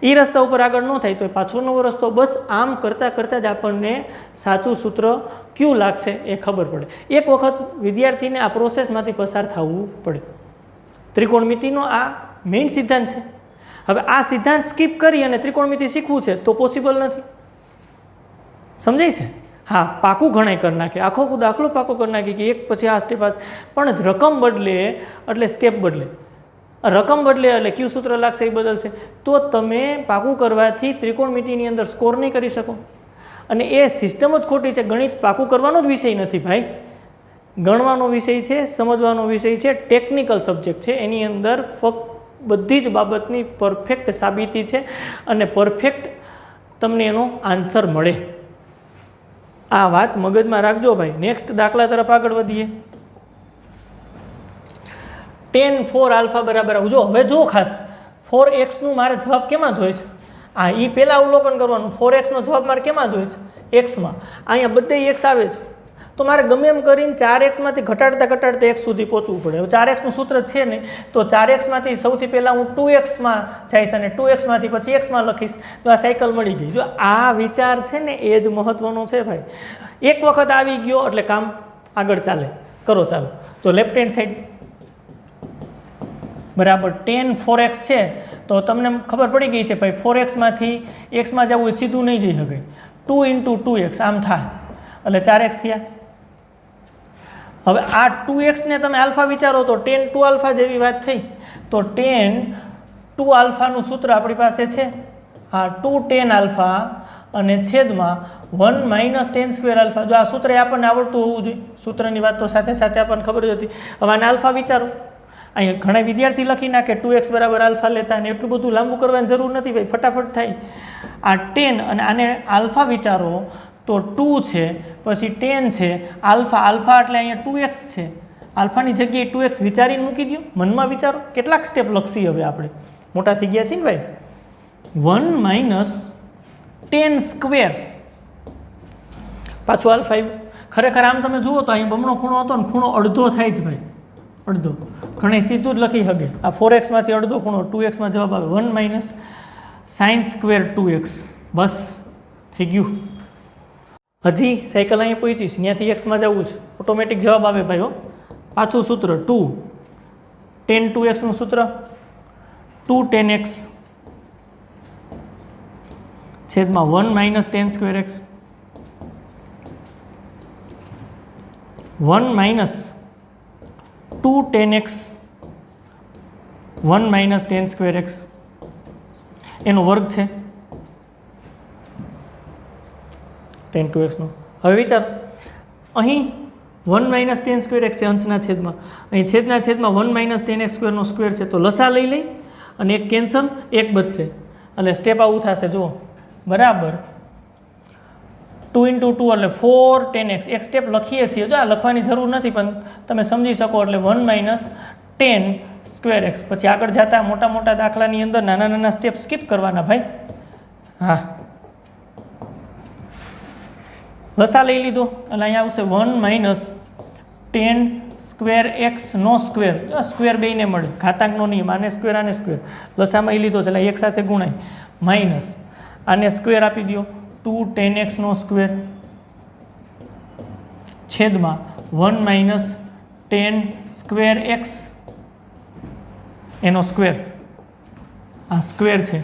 એ રસ્તા ઉપર આગળ ન થાય તો પાછો નવો રસ્તો, બસ આમ કરતાં કરતાં જ આપણને સાચું સૂત્ર કયું લાગશે એ ખબર પડે. એક વખત વિદ્યાર્થીને આ પ્રોસેસમાંથી પસાર થવું પડે. ત્રિકોણમિતિનો આ મેઇન સિદ્ધાંત છે. હવે આ સિદ્ધાંત સ્કીપ કરી અને ત્રિકોણમિતિ શીખવું છે તો પોસિબલ નથી, સમજાય છે? હા, પાકું ઘણાય કરી નાખે, આખો દાખલો પાકો કરી નાખે કે એક પછી આ સ્ટેપ, પણ રકમ બદલે એટલે સ્ટેપ બદલે, રકમ બદલે એટલે કયું સૂત્ર લાગશે એ બદલશે, તો તમે પાકું કરવાથી ત્રિકોણમિતિની અંદર સ્કોર નહીં કરી શકો. અને એ સિસ્ટમ જ ખોટી છે. ગણિત પાકું કરવાનો જ વિષય નથી ભાઈ, ગણવાનો વિષય છે, સમજવાનો વિષય છે, ટેકનિકલ સબ્જેક્ટ છે. એની અંદર ફક્ત બધી જ બાબતની પરફેક્ટ સાબિતી છે અને પરફેક્ટ તમને એનો આન્સર મળે. આ વાત મગજમાં રાખજો ભાઈ. નેક્સ્ટ દાખલા તરફ આગળ વધીએ. tan 4 આલ્ફા બરાબર, જો હવે જો ખાસ 4x મારે જવાબ કેમાં જોઈએ છે? આ એ પહેલાં અવલોકન કરવાનું, 4x જવાબ મારે કેમાં જોઈએ છે? એક્સમાં. અહીંયા બધે એક્સ આવે છે તો મારે ગમે એમ કરીને 4x ઘટાડતા ઘટાડતા x સુધી પહોંચવું પડે. હવે 4x સૂત્ર છે ને તો 4x સૌથી પહેલાં હું 2x જઈશ અને 2x પછી x લખીશ તો આ સાયકલ મળી ગઈ. જો આ વિચાર છે ને એ જ મહત્વનો છે ભાઈ. એક વખત આવી ગયો એટલે કામ આગળ ચાલે. કરો ચાલો. તો લેફ્ટ હેન્ડ સાઈડ બરાબર tan 4x છે તો તમને ખબર પડી ગઈ છે ભાઈ 4x x જવું એ સીધું નહીં જઈ શકે, 2 × 2x આમ થાય એટલે 4x થયા. હવે આ 2x ને તમે આલ્ફા વિચારો તો tan 2 આલ્ફા જેવી વાત થઈ. તો tan 2 આલ્ફાનું સૂત્ર આપણી પાસે છે આ 2 tan આલ્ફા અને છેદમાં 1 - tan સ્ક્વેર આલ્ફા. જો આ સૂત્ર આપણને આવડતું હોવું જોઈએ, સૂત્રની વાત તો સાથે સાથે આપણને ખબર જ હતી. હવે આને આલ્ફા વિચારો. અહીંયા ઘણા વિદ્યાર્થી લખી નાખે 2x બરાબર આલ્ફા લેતા, અને એટલું બધું લાંબુ કરવાની જરૂર નથી ભાઈ, ફટાફટ થાય. આ tan અને આને આલ્ફા વિચારો તો 2 છે, પછી tan છે, આલ્ફા એટલે અહીંયા 2x છે, આલ્ફાની જગ્યાએ 2x વિચારીને મૂકી દો, મનમાં વિચારો. કેટલાક સ્ટેપ લખશી હવે આપણે, મોટા થઈ ગયા છીએ ને ભાઈ. 1 - tan સ્ક્વેર પાછું આલ્ફા આવ્યું. ખરેખર આમ તમે જુઓ તો અહીં બમણો ખૂણો હતો ને, ખૂણો અડધો થાય જ ભાઈ, અડધો. ઘણી સીધું જ લખી શકે. આ 4x અડધો ખૂણો 2x જવાબ આવે 1 - sin સ્ક્વેર 2x. બસ થઈ ગયું. હજી સાયકલ અહીંયા પહોંચીશ, ત્યાંથી એક્સમાં જવું છે, ઓટોમેટિક જવાબ આવે ભાઈ. હો, પાછું સૂત્ર 2 tan 2x સૂત્ર 2 tan x છેદમાં 1 - tan square x 1 - 2 tan x 1 - tan square x એનો વર્ગ છે tan 2x નો. હવે વિચાર, અહીં 1 - tan સ્ક્વેર x છે અંશના છેદમાં, અહીં છેદમાં 1 - tan x સ્ક્વેરનો સ્ક્વેર છે તો લસા લઈ અને એક કેન્સલ, એક બચશે એટલે સ્ટેપ આવું થશે. જુઓ બરાબર 2 × 2 એટલે 4 tan x. એક સ્ટેપ લખીએ છીએ, જો આ લખવાની જરૂર નથી પણ તમે સમજી શકો એટલે 1 - tan સ્ક્વેર x. પછી આગળ જતા મોટા દાખલાની અંદર નાના સ્ટેપ સ્કીપ કરવાના ભાઈ. હા, લસા લઈ લીધો એટલે અહીંયા આવશે 1 - tan સ્ક્વેર x નો સ્ક્વેર. સ્ક્વેર બેયને મળે, ઘાતાંકનો નિયમ, આને સ્ક્વેર લસામાં લીધો છે એટલે એક સાથે ગુણાય, માઇનસ આને સ્ક્વેર આપી દો 2 tan x નો સ્ક્વેર છેદમાં 1 - tan સ્ક્વેર x એનો સ્ક્વેર. આ સ્ક્વેર છે.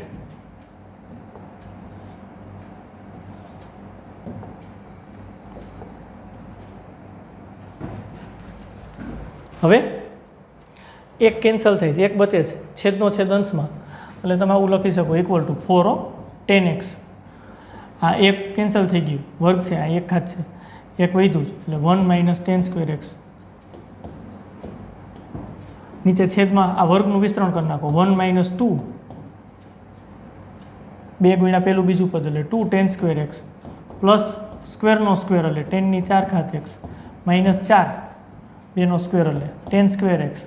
હવે એક કેન્સલ થાય છે, એક બચે છે, છેદનો છેદ અંશમાં એટલે તમે આવું લખી શકો = 4 tan x. આ એક કેન્સલ થઈ ગયું, વર્ગ છે, આ એક ઘાત છે, એક વધ્યું એટલે 1 - tan સ્ક્વેર x. નીચે છેદમાં આ વર્ગનું વિસ્તરણ કરી નાખો 1 - 2 2 ગુણ્યા પહેલું બીજું પદ એટલે 2 tan સ્ક્વેર x પ્લસ સ્ક્વેરનો સ્ક્વેર એટલે 10⁴ x માઇનસ 4 2નો સ્ક્વેર એટલે tan સ્ક્વેર x.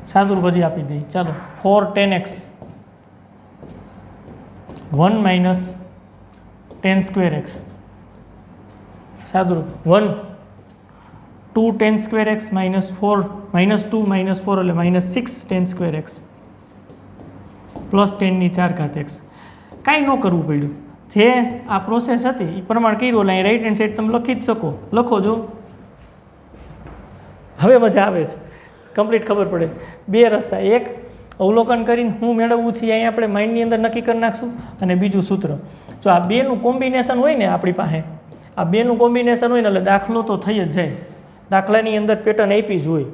સાદું પછી આપી દઈએ ચાલો 4 tan x 1 - tan square x, સાદુરૂપ 1 2 tan સ્ક્વેર એક્સ -4 -2 -4 એટલે -6 tan square x plus 10⁴ x. કાંઈ ન કરવું પડ્યું, જે આ પ્રોસેસ હતી એ પ્રમાણે કર્યું એટલે અહીં રાઈટ હેન્ડ સાઈડ તમે લખી જ શકો, લખો જો. હવે મજા આવે છે, કમ્પ્લીટ ખબર પડે. બે રસ્તા, એક અવલોકન કરીને હું મેળવવું છે અહીં આપણે માઇન્ડની અંદર નક્કી કરી નાખશું, અને બીજું સૂત્ર. જો આ બેનું કોમ્બિનેશન હોય ને આપણી પાસે, આ બેનું કોમ્બિનેશન હોય ને એટલે દાખલો તો થઈ જ જાય. દાખલાની અંદર પેટર્ન આપી જ હોય,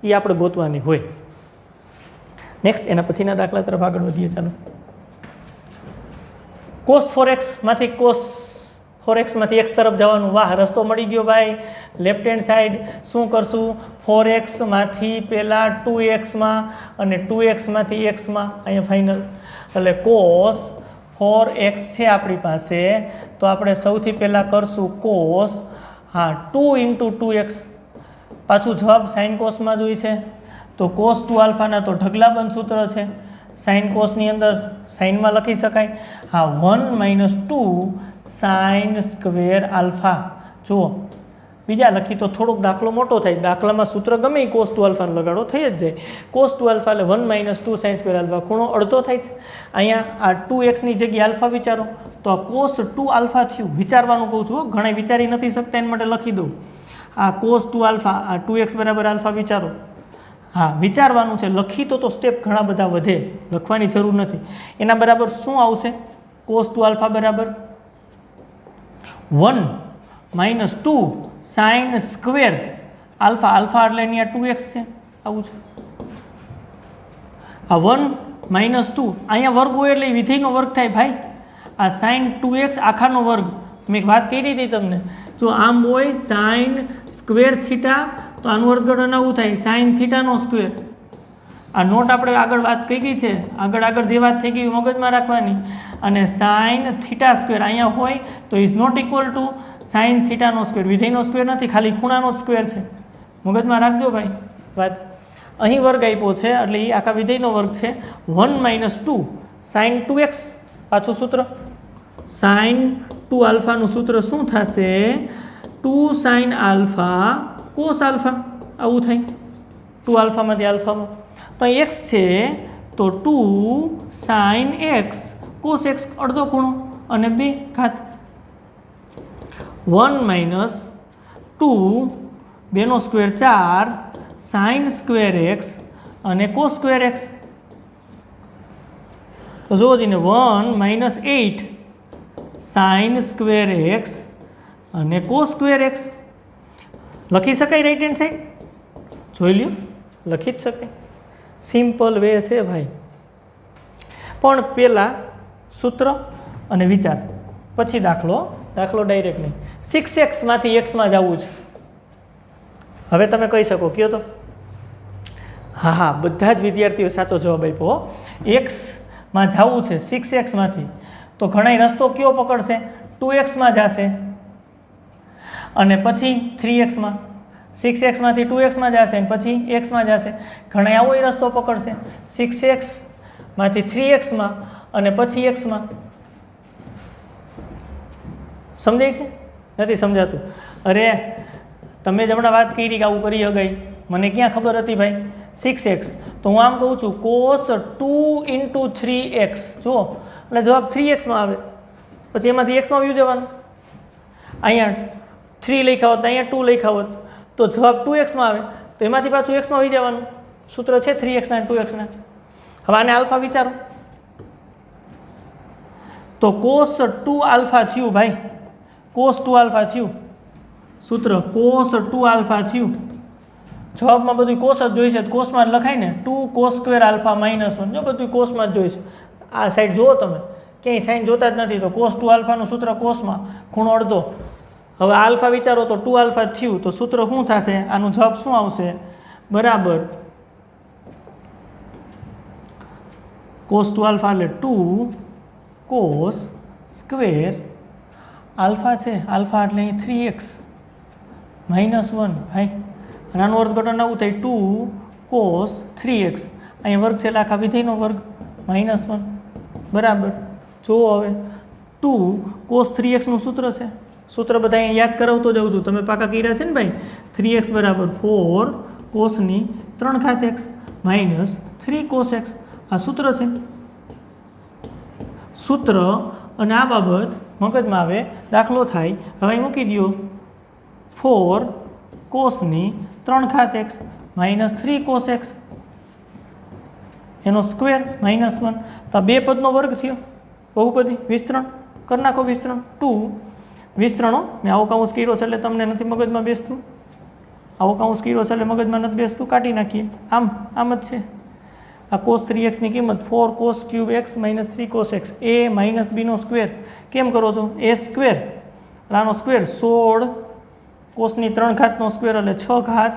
એ આપણે ગોતવાની હોય. નેક્સ્ટ એના પછીના દાખલા તરફ આગળ વધીએ. ચાલો. cos 4x માંથી cos 4x માંથી x તરફ જવાનું. વાહ, રસ્તો મળી ગયો ભાઈ. લેફ્ટ હેન્ડ સાઈડ શું કરશું? 4x માંથી પહેલાં 2x માં અને 2x માંથી x માં, અહીંયા ફાઇનલ. એટલે cos 4x છે આપણી પાસે, તો આપણે સૌથી પહેલાં કરશું cos 2 × 2x. પાછું જવાબ સાઇન કોસમાં જોઈ છે, તો cos 2 આલ્ફાના તો ઢગલાબંધ સૂત્ર છે. સાઇન કોસની અંદર સાઇનમાં લખી શકાય. 1 - 2 સાઇન સ્ક્વેર આલ્ફા. જુઓ, બીજા લખી તો થોડોક દાખલો મોટો થાય. દાખલામાં સૂત્ર ગમે cos 2 આલ્ફાનો લગાડો થઈ જ જાય. cos 2 આલ્ફા એટલે 1 - 2 સાઇન સ્ક્વેર આલ્ફા, ખૂણો અડધો થાય છે. અહીંયા આ 2xની જગ્યાએ આલ્ફા વિચારો, તો આ cos 2 આલ્ફા થયું. વિચારવાનું કહું છું, ઘણા વિચારી નથી શકતા એના માટે લખી દઉં. આ cos 2 આલ્ફા, આ 2x = આલ્ફા વિચારો. હા, વિચારવાનું છે. લખી તો સ્ટેપ ઘણા બધા વધે, લખવાની જરૂર નથી. એના બરાબર શું આવશે? cos 2 આલ્ફા બરાબર 1 - 2 સાઇન સ્ક્વેર આલ્ફા. આલ્ફા એટલે અહીંયા 2x છે, આવું છે. આ 1 - 2 અહીંયા વર્ગ હોય એટલે વિધેયનો વર્ગ થાય ભાઈ. આ સાઇન 2x આખાનો વર્ગ, મેં વાત કરી હતી તમને. જો આમ હોય સાઇન સ્ક્વેર થીટા, તો આનું અર્થઘટન આવું થાય સાઇન થીટાનો સ્ક્વેર. આ નોટ આપણે આગળ વાત કરી છે, આગળ જે વાત થઈ ગઈ મગજમાં રાખવાની. અને સાઇન થીટા સ્ક્વેર અહીંયા હોય તો is not equal to sine થીટાનો સ્ક્વેર. વિધેયનો સ્ક્વેર નથી, ખાલી ખૂણાનો જ સ્ક્વેર છે. મગજમાં રાખજો ભાઈ વાત. અહીં વર્ગ આપ્યો છે એટલે એ આખા વિધેયનો વર્ગ છે. 1 - 2 સાઇન 2x, પાછું સૂત્ર સાઇન 2 આલ્ફાનું સૂત્ર શું થશે? 2 સાઇન આલ્ફા કોસ આલ્ફા, આવું થાય. 2 આલ્ફામાંથી આલ્ફામાં તો x છે, તો 2 સાઇન x કોસ x અડધો ખૂણો અને 2 ઘાત. 1 - 2 2નો સ્ક્વેર 4 સાઇન સ્ક્વેર x અને કોસ સ્ક્વેર x. તો જોવો જઈને 1 - 8 સાઇન સ્ક્વેર x અને કોસ સ્ક્વેર x. લખી શકાય રાઈટ હેન્ડ સાઈડ? જોઈ લ્યો, લખી જ શકાય. સિમ્પલ વે છે ભાઈ. પણ પહેલાં સૂત્ર અને વિચાર, પછી દાખલો ડાયરેક્ટ નહીં. 6x માંથી x માં જવું છે. હવે તમે કહી શકો, કયો તો? હા, બધા જ વિદ્યાર્થીઓ સાચો જવાબ આપ્યો. x માં જવું છે 6x માંથી, તો ઘણા રસ્તો કયો પકડશે? 2x માં જશે અને પછી 3x માં. 6x માંથી 2x માં જશે અને પછી x માં જશે. ઘણા આવો રસ્તો પકડશે 6x માંથી 3x માં અને પછી x માં. સમજાય છે? નથી સમજાતું? અરે તમે જ હમણાં વાત કરી કે આવું કરી શકાય, મને ક્યાં ખબર હતી ભાઈ? 6x, તો હું આમ કહું છું cos 2 × 3x. જુઓ, એટલે જવાબ 3x માં આવે, પછી એમાંથી x માં વ્યૂ જવાનું. અહીંયા 3 લખ્યા હોત, અહીંયા 2 લખ્યા હોત, તો જવાબ 2x માં આવે, તો એમાંથી પાછું x માં આવી જવાનું. સૂત્ર છે 3x ના 2x ના. હવે આને આલ્ફા વિચારો, તો cos 2 આલ્ફા થયું ભાઈ. cos 2 આલ્ફા થયું, સૂત્ર cos 2 આલ્ફા થયું. જવાબમાં બધું કોસ જ જોઈશે, કોસમાં જ લખાય ને. 2 cos સ્ક્વેર આલ્ફા -1. જો બધું કોસમાં જ જોઈશે. આ સાઈડ જુઓ તમે, ક્યાંય સાઈન જોતા જ નથી. તો cos 2 આલ્ફાનું સૂત્ર કોસમાં, ખૂણો અડધો. હવે આલ્ફા વિચારો તો 2 આલ્ફા થયું, તો સૂત્ર શું થશે? આનું જવાબ શું આવશે? બરાબર cos 2 આલ્ફા એટલે 2 cos સ્ક્વેર આલ્ફા છે. આલ્ફા એટલે અહીં 3x -1 ભાઈ. આનું અર્થઘટન આવું થાય 2 cos 3x. અહીંયા વર્ગ છે એટલે આખા વિધેયનો વર્ગ -1. બરાબર. જુઓ હવે ટુ કોસ 3x સૂત્ર છે. સૂત્ર બધા અહીંયા યાદ કરાવતો જાઉં છું, તમે પાકા કર્યા છે ને ભાઈ. 3x બરાબર 4 કોસની 3 ઘાત x માઇનસ 3 કોસ x આ સૂત્ર છે. સૂત્ર અને આ બાબત મગજમાં આવે, દાખલો થાય. હવે મૂકી દો 4 કોસની 3 ઘાત x માઇનસ 3 કોસ x એનો સ્ક્વેર માઇનસ 1. તો આ બે પદનો વર્ગ થયો. બહુપદી વિસ્તરણ કરી નાખો. વિસ્તરણ 2 વિસ્તરણો મેં આવો કાઉન્સ કર્યો છે એટલે તમને નથી મગજમાં બેસતું. આવો કાઉન્સ કર્યો છે એટલે મગજમાં નથી બેસતું. કાઢી નાખીએ. આમ જ છે. આ કોસ 3xની કિંમત 4 cos cube x minus 3 cos x a minus બીનો સ્ક્વેર. કેમ કરો છો? a સ્ક્વેર આનો સ્ક્વેર 16 કોસની 3 ઘાતનો સ્ક્વેર એટલે 6 ઘાત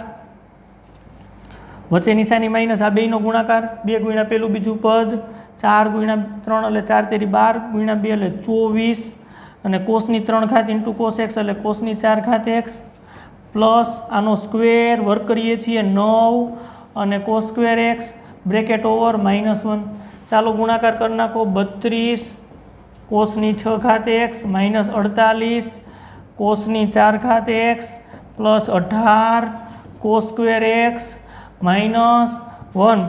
વચ્ચે નિશાની માઇનસ આ બેનો ગુણાકાર 2 ગુણ્યા પેલું બીજું પદ 4 ગુણ્યા 3 એટલે 4 તેરી 12 ગુણ્યા 2 એટલે 24 અને કોસની 3 ઘાત ઇન્ટુ કોસ x એટલે કોસની 4 ઘાત x પ્લસ આનો સ્ક્વેર વર્ક કરીએ છીએ 9 અને cos square x bracket over -1. ચાલો ગુણાકાર કરી નાખો. 32 કોસની 6 ઘાત x માઇનસ 48 કોસની 4 ઘાત x plus 18 cos square x -1.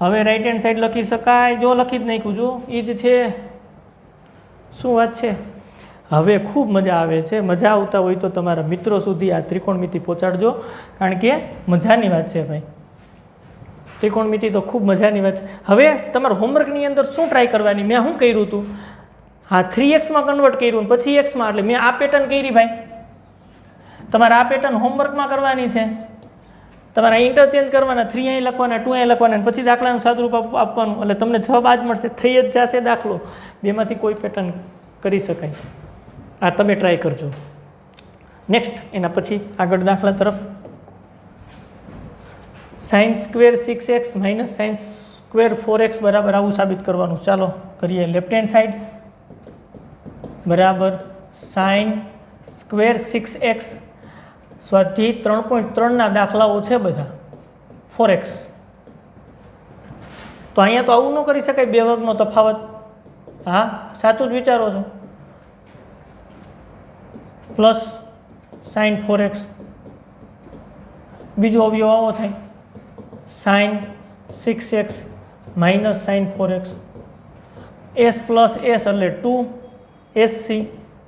હવે રાઈટ હેન્ડ સાઈડ લખી શકાય. જો લખી જ નાખ્યું. જો એ જ છે. શું વાત છે? હવે ખૂબ મજા આવે છે. મજા આવતા હોય તો તમારા મિત્રો સુધી આ ત્રિકોણમિતિ પહોંચાડજો, કારણ કે મજાની વાત છે ભાઈ. ત્રિકોણમિતિ તો ખૂબ મજાની વાત છે. હવે તમારા હોમવર્કની અંદર શું ટ્રાય કરવાની? મેં શું કર્યું હતું? હા, 3xમાં કન્વર્ટ કર્યું પછી xમાં. એટલે મેં આ પેટર્ન કરી ભાઈ. તમારે આ પેટર્ન હોમવર્કમાં કરવાની છે. તમારે ઇન્ટરચેન્જ કરવાના. 3 અહીં લખવાના, 2 અહીં લખવાના, પછી દાખલાનું સાદુરૂપ આપવાનું. એટલે તમને જવાબ આ જ મળશે. થઈ જ જશે દાખલો. બેમાંથી કોઈ પેટર્ન કરી શકાય. આ તમે ટ્રાય કરજો. નેક્સ્ટ એના પછી આગળ દાખલા તરફ. Sine square 6x minus sine square 4x બરાબર આવું સાબિત કરવાનું. ચાલો કરીએ. લેફ્ટ હેન્ડ સાઈડ બરાબર સાઇન સ્ક્વેર 6x. સ્વાધ્યાય 3.3ના દાખલાઓ છે બધા. 4x તો અહીંયા તો આવું ન કરી શકાય. બે વર્ગનો તફાવત. હા, સાચું જ વિચારો છો. Plus sine 4x. બીજો અવયવ આવો થાય sine 6x minus sine 4x. s plus s એટલે 2sc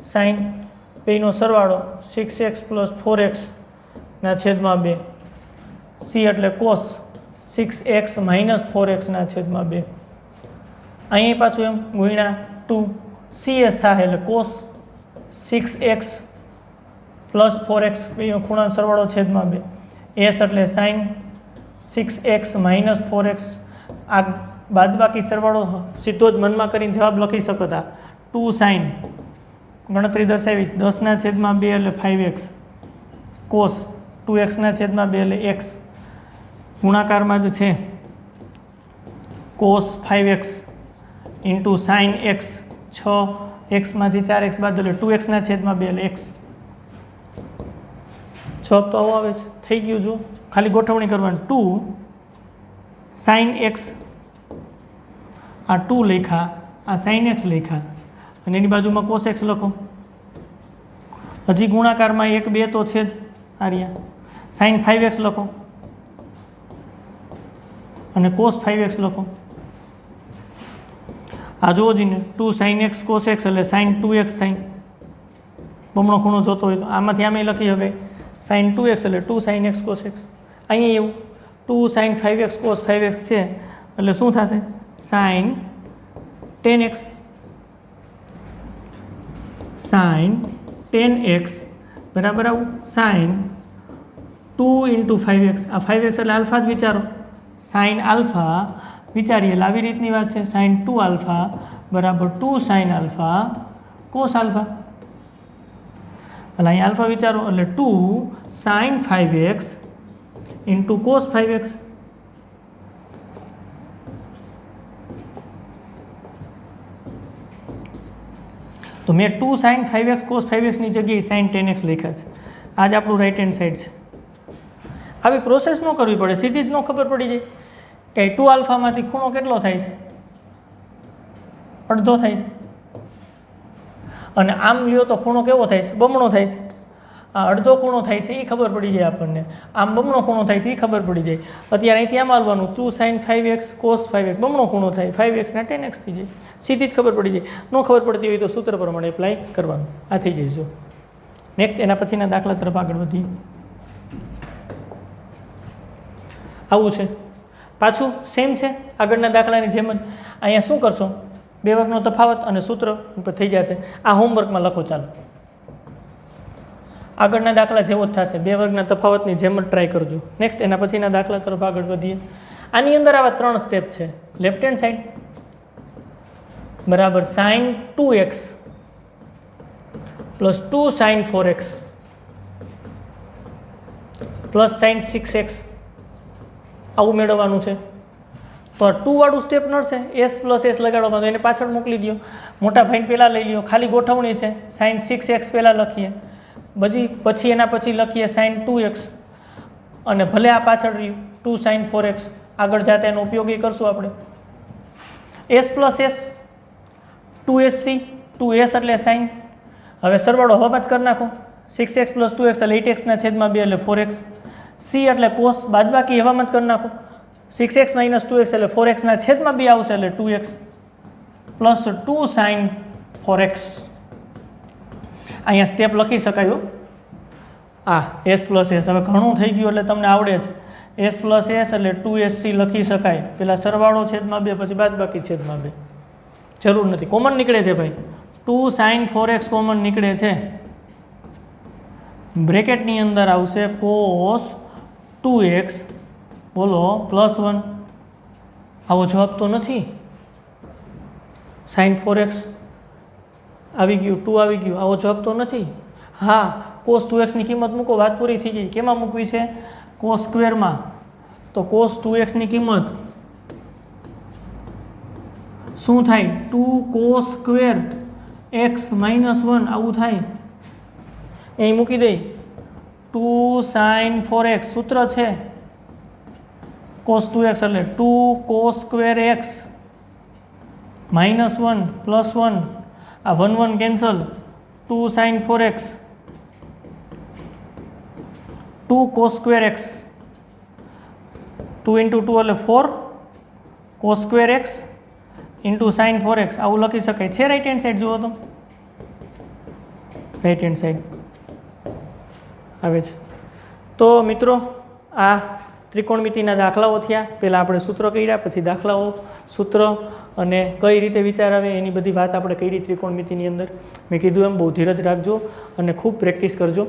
સાઇન બેનો સરવાળો 6x પ્લસ 4x ના છેદમાં 2. c એટલે કોસ 6x માઇનસ 4x ના છેદમાં 2. અહીં પાછું એમ ગુણ્યા 2cs થાય એટલે કોસ 6x પ્લસ 4x બેનો ખૂણાનો સરવાળો છેદમાં 2. s એટલે સાઇન 6x માઇનસ 4x. આ બાદબાકી સરવાળો સીધો જ મનમાં કરીને જવાબ લખી શકો હતા. 2 સાઇન ગણતરી દર્શાવી 10 ના છેદમાં 2 એટલે 5x કોસ 2x ના છેદમાં 2 એટલે x ગુણાકારમાં જ છે cos 5x into sign x 6xમાંથી 4x બાદ એટલે 2x ના છેદમાં 2 એટલે x. જવાબ તો આવો આવે છે. થઈ ગયું. જો ખાલી ગોઠવણી કરવાની. 2 સાઇન x આ 2 લખ્યા, આ સાઇન x લખ્યા અને એની બાજુમાં કોસ x લખો. હજી ગુણાકારમાં 1 2 તો છે જ. આર્યા સાઇન 5x લખો અને કોસ 5x લખો. આ જુઓ જીને 2 સાઇન x કોસ x એટલે સાઇન 2x થાય. બમણો ખૂણો જોતો હોય તો આમાંથી આમે લખી હવે સાઇન 2x એટલે 2 સાઇન x કોસ x. અહીંયા એવું 2 સાઇન 5x કોસ 5x છે એટલે શું થશે? Sign 10x. સાઇન 10x બરાબર આવું સાઇન 2 ઇન્ટુ 5x. આ 5x એટલે આલ્ફા જ વિચારો. સાઇન આલ્ફા વિચારીએ એટલે આવી રીતની વાત છે. સાઇન 2 આલ્ફા બરાબર 2 સાઇન આલ્ફા કોસ આલ્ફા. એટલે અહીં આલ્ફા વિચારો એટલે 2 sign 5x into cos 5x. તો મેં 2 સાઇન 5x કોસ 5xની જગ્યાએ સાઇન 10x લખ્યા છે. આ જ આપણું રાઇટ હેન્ડ સાઈડ છે. આવી પ્રોસેસ ન કરવી પડે, સીધી જ ન ખબર પડી જાય કે 2 આલ્ફામાંથી ખૂણો કેટલો થાય છે? અડધો થાય છે. અને આમ લ્યો તો ખૂણો કેવો થાય છે? બમણો થાય છે. આ અડધો ખૂણો થાય છે એ ખબર પડી જાય આપણને. આમ બમણો ખૂણો થાય છે એ ખબર પડી જાય. અત્યારે અહીંથી આમ આવવાનું 2 sin 5x cos 5x બમણો ખૂણો થાય 5x ના 10x થઈ જાય. સીધી જ ખબર પડી જાય. ન ખબર પડતી હોય તો સૂત્ર પ્રમાણે એપ્લાય કરવાનું. આ થઈ જાય. જો નેક્સ્ટ એના પછીના દાખલા તરફ આગળ વધીએ. આવું છે પાછું સેમ છે આગળના દાખલાની જેમ જ. અહીંયા શું કરશો? બે વર્ગનો તફાવત અને સૂત્ર થઈ જશે. આ હોમવર્કમાં લખો. ચાલો આગળના દાખલા જેવો જ થશે. બે વર્ગના તફાવતની જેમ જ ટ્રાય કરજો. નેક્સ્ટ એના પછીના દાખલા તરફ આગળ વધીએ. આની અંદર આવા 3 સ્ટેપ છે. લેફ્ટ હેન્ડ સાઈડ બરાબર sin 2x plus 2 sin 4x plus sin 6x આવું મેળવવાનું છે. તો 2 વાળું સ્ટેપ નડશે. s પ્લસ s લગાડવામાં તો એને પાછળ મોકલી દો. મોટા ભાઈને પહેલાં લઈ લ્યો. ખાલી ગોઠવણી છે. sin 6x પહેલાં લખીએ, પછી એના પછી લખીએ sin 2x અને ભલે આ પાછળ રહ્યું 2 sin 4x. આગળ જાતે એનો ઉપયોગી કરશું આપણે. s plus s 2sc 2s એટલે sin. હવે સરવાળો હવામાં જ કરી નાખો. 6x પ્લસ 2x એટલે 8x ના છેદમાં 2 એટલે 4x. c એટલે cos બાદબાકી હવામાં જ કરી નાખો. 6x માઇનસ 2x એટલે 4x ના છેદમાં 2 આવશે એટલે 2x પ્લસ 2 sin 4x. અહીંયા સ્ટેપ લખી શકાય. s પ્લસ s હવે ઘણું થઈ ગયું એટલે તમને આવડે જ. s પ્લસ s એટલે 2sc લખી શકાય. પેલા સરવાળો છેદમાં 2 પછી બાદબાકી છેદમાં 2. જરૂર નથી. કોમન નીકળે છે ભાઈ. 2 sin 4x કોમન નીકળે છે. બ્રેકેટની અંદર આવશે cos 2x બોલો પ્લસ 1. આવો જવાબ તો નથી. sin 4x આવી ગયું, 2 આવી ગયું. આવો જવાબ તો નથી. હા, cos 2x ની કિંમત મૂકો, વાત પૂરી થઈ ગઈ. કેમાં મૂકવી છે? cos સ્ક્વેરમાં. તો cos 2x ની કિંમત શું થાય? 2 cos સ્ક્વેર x માઇનસ 1 આવું થાય. અહીં મૂકી દઈ. 2 sin 4x સૂત્ર છે cos 2x એટલે 2 cos square x minus 1 plus 1 આ 1 1 cancel. 2 sin 4x 2 cos square x 2 into 2 એટલે 4 cos square x into sin 4x આવું લખી શકાય. છે રાઈટ હેન્ડ સાઈડ જુઓ તો રાઈટ હેન્ડ સાઈડ આવે છે. તો મિત્રો આ ત્રિકોણમિતિના દાખલાઓ થયા. પહેલાં આપણે સૂત્રો કર્યા, પછી દાખલાઓ, સૂત્ર અને કઈ રીતે વિચાર આવે એની બધી વાત આપણે કરી ત્રિકોણમિતિની અંદર. મેં કીધું એમ બહુ ધીરજ રાખજો અને ખૂબ પ્રેક્ટિસ કરજો.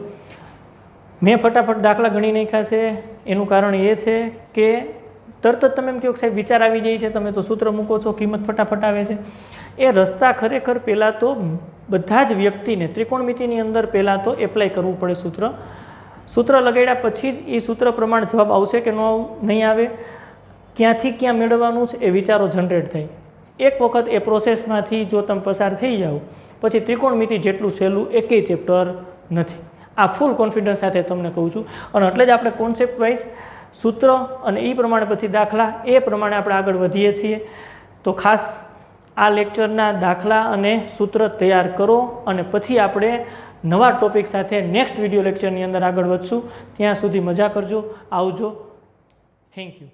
મેં ફટાફટ દાખલા ગણી નાખ્યા છે. એનું કારણ એ છે કે તરત જ તમે એમ કહો કે સાહેબ વિચાર આવી જાય છે, તમે તો સૂત્ર મૂકો છો, કિંમત ફટાફટ આવે છે. એ રસ્તા ખરેખર પહેલાં તો બધા જ વ્યક્તિને ત્રિકોણમિતિની અંદર પહેલાં તો એપ્લાય કરવું પડે સૂત્ર લગાડ્યા પછી જ એ સૂત્ર પ્રમાણે જવાબ આવશે કે નહીં આવે, ક્યાંથી ક્યાં મેળવવાનું છે એ વિચારો જનરેટ થાય. એક વખત એ પ્રોસેસમાંથી જો તમે પસાર થઈ જાઓ પછી ત્રિકોણમિતિ જેટલું સહેલું એકેય ચેપ્ટર નથી. આ ફૂલ કોન્ફિડન્સ સાથે તમને કહું છું. અને એટલે જ આપણે કોન્સેપ્ટ વાઇઝ સૂત્ર અને એ પ્રમાણે પછી દાખલા એ પ્રમાણે આપણે આગળ વધીએ છીએ. તો ખાસ આ લેક્ચરના દાખલા અને સૂત્ર તૈયાર કરો અને પછી આપણે નવા ટોપિક સાથે નેક્સ્ટ વિડીયો લેક્ચરની અંદર આગળ વધશું. ત્યાં સુધી મજા કરજો. આવજો. Thank you.